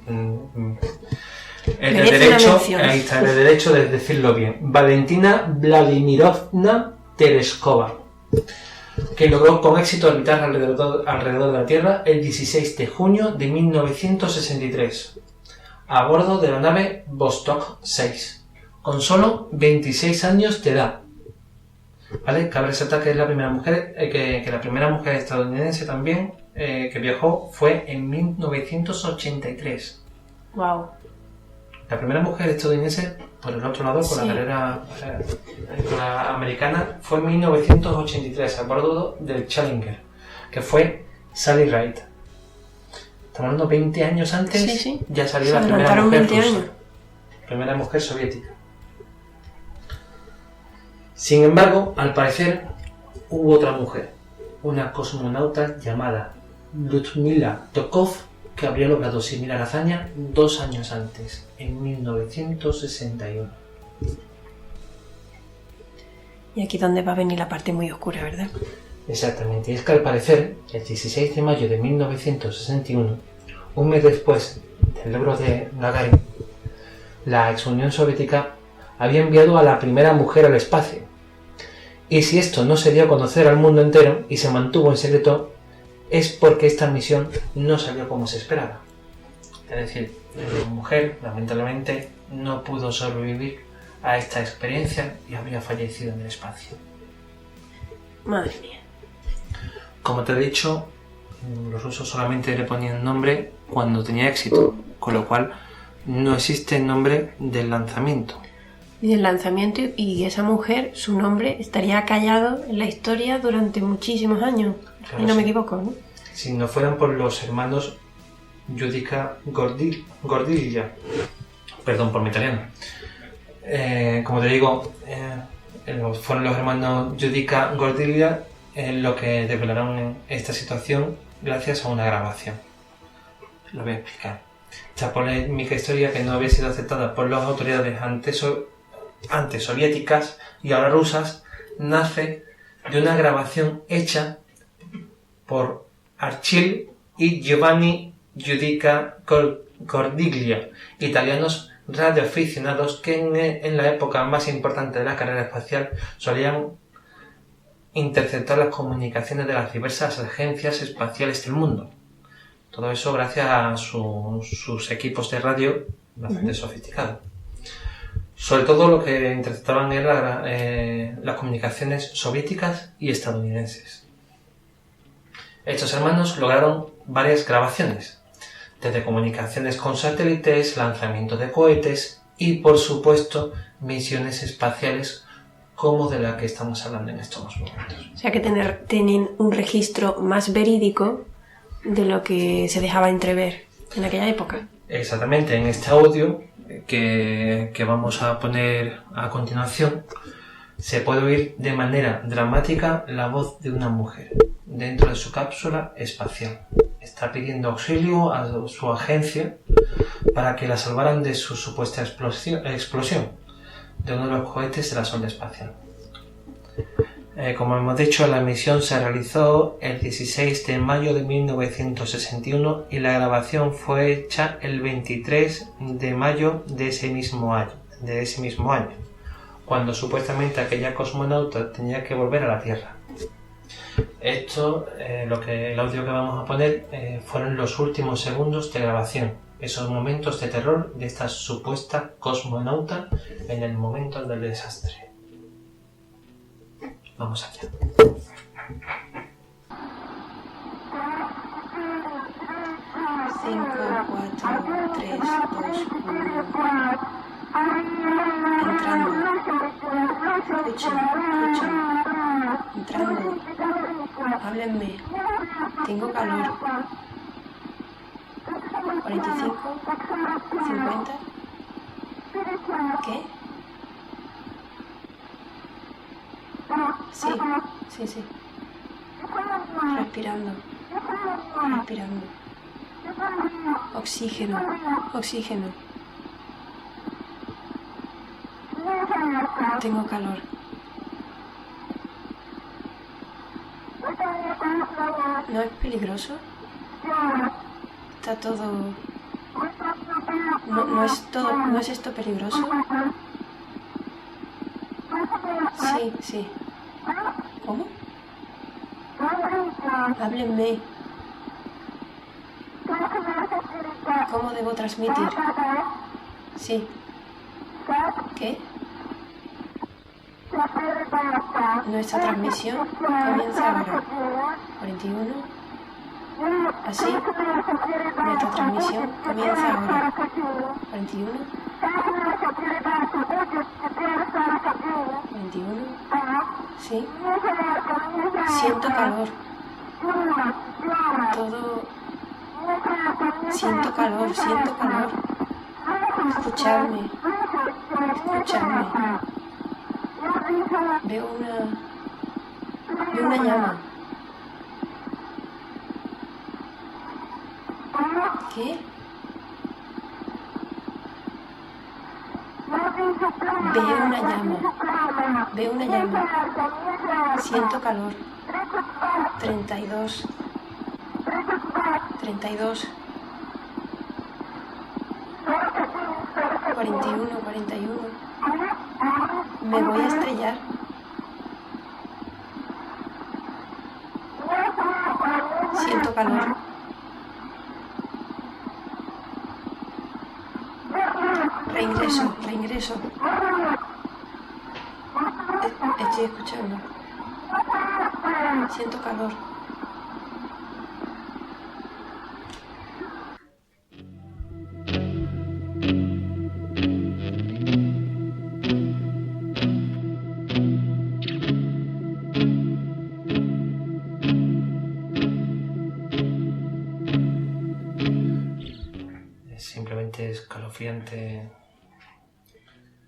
el derecho de decirlo bien. Valentina Vladimirovna Tereshkova, que logró con éxito orbitar alrededor de la Tierra el 16 de junio de 1963 a bordo de la nave Vostok 6, con solo 26 años de edad. ¿Vale? Cabe resaltar que es la primera mujer, que la primera mujer estadounidense también que viajó fue en 1983. Wow. La primera mujer estadounidense, por el otro lado, con la carrera con la americana, fue en 1983, a bordo del Challenger, que fue Sally Ride. Estamos hablando 20 años antes, ya salió la primera mujer rusa, primera mujer soviética. Sin embargo, al parecer, hubo otra mujer, una cosmonauta llamada Lyudmila Tokov, que habría logrado similar hazaña 2 años antes, en 1961. Y aquí donde va a venir la parte muy oscura, ¿verdad? Exactamente, y es que al parecer, el 16 de mayo de 1961, un mes después del logro de Gagarin, la ex Unión Soviética había enviado a la primera mujer al espacio. Y si esto no se dio a conocer al mundo entero y se mantuvo en secreto, es porque esta misión no salió como se esperaba. Es decir, la mujer, lamentablemente, no pudo sobrevivir a esta experiencia y habría fallecido en el espacio. Madre mía. Como te he dicho, los rusos solamente le ponían nombre cuando tenía éxito, con lo cual no existe nombre del lanzamiento. Y del lanzamiento, y esa mujer, su nombre estaría callado en la historia durante muchísimos años. Claro, y no me equivoco, ¿no? Si no fueran por los hermanos Yudica Gordilya, perdón por mi italiano. Como te digo, fueron los hermanos Yudica Gordilya lo que develaron esta situación gracias a una grabación. Lo voy a explicar. Esta polémica historia, que no había sido aceptada por las autoridades antes soviéticas y ahora rusas, nace de una grabación hecha por Archil y Giovanni Giudica Cordiglia, italianos radioaficionados que en la época más importante de la carrera espacial solían interceptar las comunicaciones de las diversas agencias espaciales del mundo. Todo eso gracias a sus equipos de radio bastante sofisticados. Sobre todo lo que interceptaban eran las comunicaciones soviéticas y estadounidenses. Estos hermanos lograron varias grabaciones, desde comunicaciones con satélites, lanzamiento de cohetes y, por supuesto, misiones espaciales como de la que estamos hablando en estos momentos. O sea que tienen un registro más verídico de lo que se dejaba entrever en aquella época. Exactamente, en este audio que vamos a poner a continuación se puede oír de manera dramática la voz de una mujer dentro de su cápsula espacial. Está pidiendo auxilio a su agencia para que la salvaran de su supuesta explosión de uno de los cohetes de la sonda espacial. Como hemos dicho, la misión se realizó el 16 de mayo de 1961 y la grabación fue hecha el 23 de mayo de ese mismo año, cuando supuestamente aquella cosmonauta tenía que volver a la Tierra. Esto, el audio que vamos a poner, fueron los últimos segundos de grabación, esos momentos de terror de esta supuesta cosmonauta en el momento del desastre. Vamos allá. 5, 4, 3, 2, 1. Entrando. Escuchen. Entrando. Háblenme. Tengo calor. 45. 50. ¿Qué? Sí. Respirando. Oxígeno. Tengo calor. ¿No es peligroso? Está todo... ¿No es esto peligroso? Sí. ¿Cómo? Háblenme. ¿Cómo debo transmitir? Sí. ¿Qué? Nuestra transmisión comienza ahora. 41. Así. Nuestra transmisión comienza ahora. 41. 21. Sí. Siento calor. Todo. Siento calor, siento calor. Escucharme. Escucharme. Veo una llama. ¿Qué? Veo una llama. Veo una llama. Siento calor. 32. 32. 41, 41. Me voy a estrellar. Siento calor. Reingreso, reingreso. Estoy escuchando. Siento calor. Es simplemente escalofriante.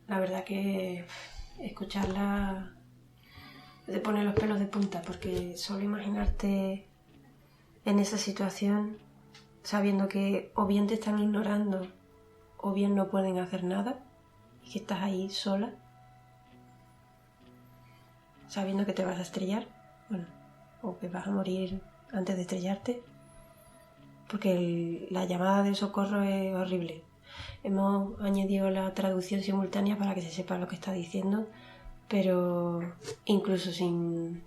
La verdad que escucharla te pone los pelos de punta, porque solo imaginarte en esa situación, sabiendo que o bien te están ignorando o bien no pueden hacer nada y que estás ahí sola, sabiendo que te vas a estrellar, bueno, o que vas a morir antes de estrellarte, porque la llamada de socorro es horrible. Hemos añadido la traducción simultánea para que se sepa lo que está diciendo, pero incluso sin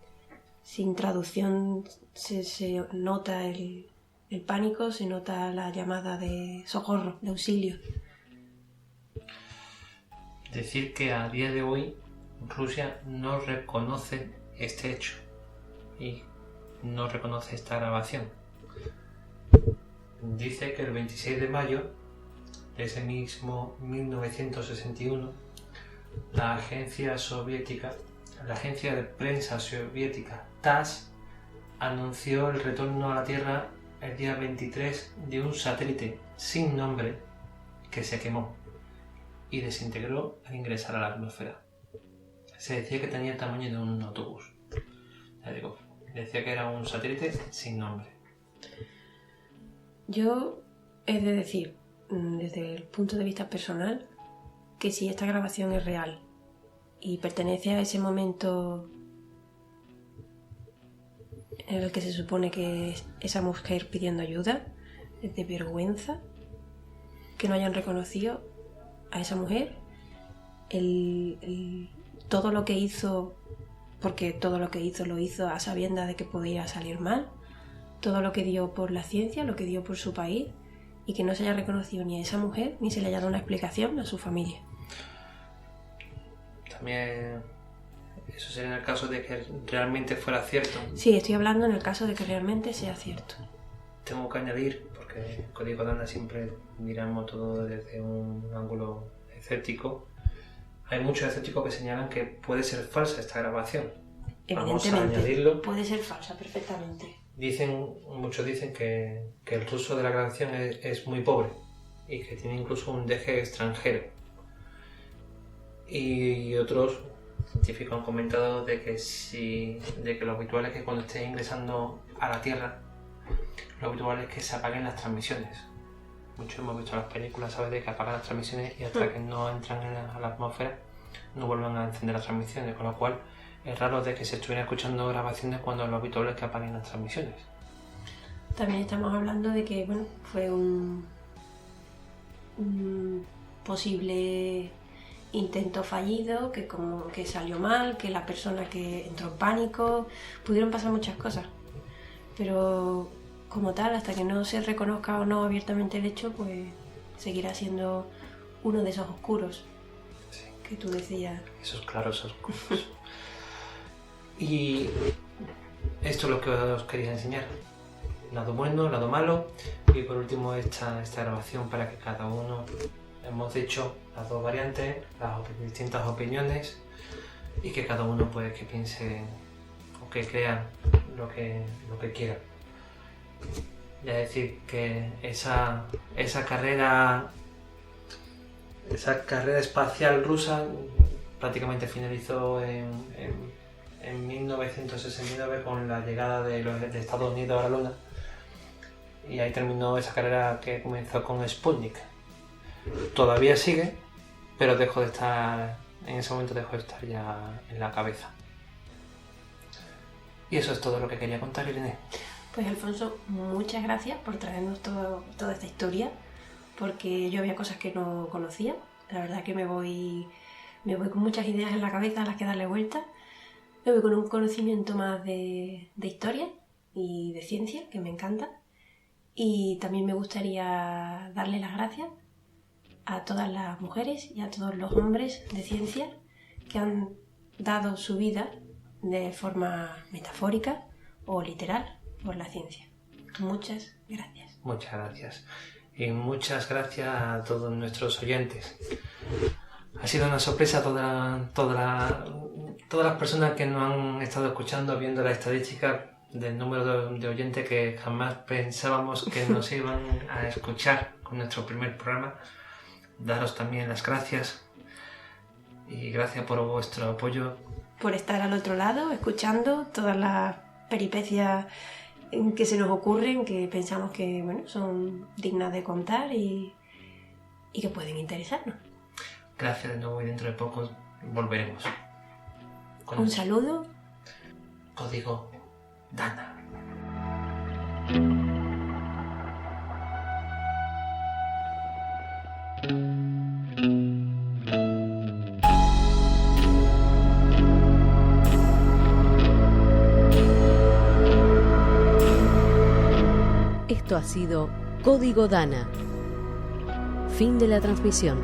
traducción se nota el pánico, se nota la llamada de socorro, de auxilio. Decir que a día de hoy Rusia no reconoce este hecho y no reconoce esta grabación. Dice que el 26 de mayo de ese mismo 1961, la agencia de prensa soviética TASS anunció el retorno a la Tierra el día 23 de un satélite sin nombre que se quemó y desintegró al ingresar a la atmósfera. Se decía que tenía el tamaño de un autobús. Ya digo, decía que era un satélite sin nombre. Yo he de decir, desde el punto de vista personal, que si esta grabación es real y pertenece a ese momento en el que se supone que es esa mujer pidiendo ayuda, es de vergüenza que no hayan reconocido a esa mujer, todo lo que hizo, porque todo lo que hizo lo hizo a sabiendas de que podía salir mal, todo lo que dio por la ciencia, lo que dio por su país, y que no se haya reconocido ni a esa mujer ni se le haya dado una explicación a su familia. También eso sería en el caso de que realmente fuera cierto. Sí, estoy hablando en el caso de que realmente sea cierto. Tengo que añadir, porque en Código Dana siempre miramos todo desde un ángulo escéptico. Hay muchos escépticos que señalan que puede ser falsa esta grabación. Vamos a añadirlo. Puede ser falsa perfectamente. Muchos dicen que el ruso de la grabación es muy pobre y que tiene incluso un deje extranjero. Y otros científicos han comentado de que lo habitual es que cuando estés ingresando a la Tierra, lo habitual es que se apaguen las transmisiones. Muchos hemos visto las películas, ¿sabes? De que apagan las transmisiones y hasta que no entran a la atmósfera no vuelven a encender las transmisiones, con lo cual es raro de que se estuvieran escuchando grabaciones cuando lo habitual es que apaguen las transmisiones. También estamos hablando de que fue un posible intento fallido, que salió mal, que la persona que entró en pánico, pudieron pasar muchas cosas, pero como tal, hasta que no se reconozca o no abiertamente el hecho, pues seguirá siendo uno de esos oscuros, sí, que tú decías. Esos claros oscuros. Y esto es lo que os quería enseñar. Lado bueno, lado malo. Y por último esta grabación para que cada uno, hemos dicho, las dos variantes, las distintas opiniones, y que cada uno pues que piense o que crea lo que quiera. Ya decir que esa carrera espacial rusa prácticamente finalizó en 1969 con la llegada de Estados Unidos a la Luna, y ahí terminó esa carrera que comenzó con Sputnik. Todavía sigue, pero en ese momento dejó de estar ya en la cabeza. Y eso es todo lo que quería contar, Irene. Pues Alfonso, muchas gracias por traernos toda esta historia, porque yo había cosas que no conocía. La verdad que me voy con muchas ideas en la cabeza a las que darle vuelta. Me voy con un conocimiento más de historia y de ciencia, que me encanta. Y también me gustaría darle las gracias a todas las mujeres y a todos los hombres de ciencia que han dado su vida de forma metafórica o literal por la ciencia. Muchas gracias. Muchas gracias. Y muchas gracias a todos nuestros oyentes. Ha sido una sorpresa todas las personas que nos han estado escuchando, viendo la estadística del número de oyentes que jamás pensábamos que nos iban a escuchar con nuestro primer programa. Daros también las gracias y gracias por vuestro apoyo. Por estar al otro lado, escuchando todas las peripecias que se nos ocurren, que pensamos que son dignas de contar y que pueden interesarnos. Gracias de nuevo, y dentro de poco volveremos. Un saludo. Código Dana. Esto ha sido Código Dana. Fin de la transmisión.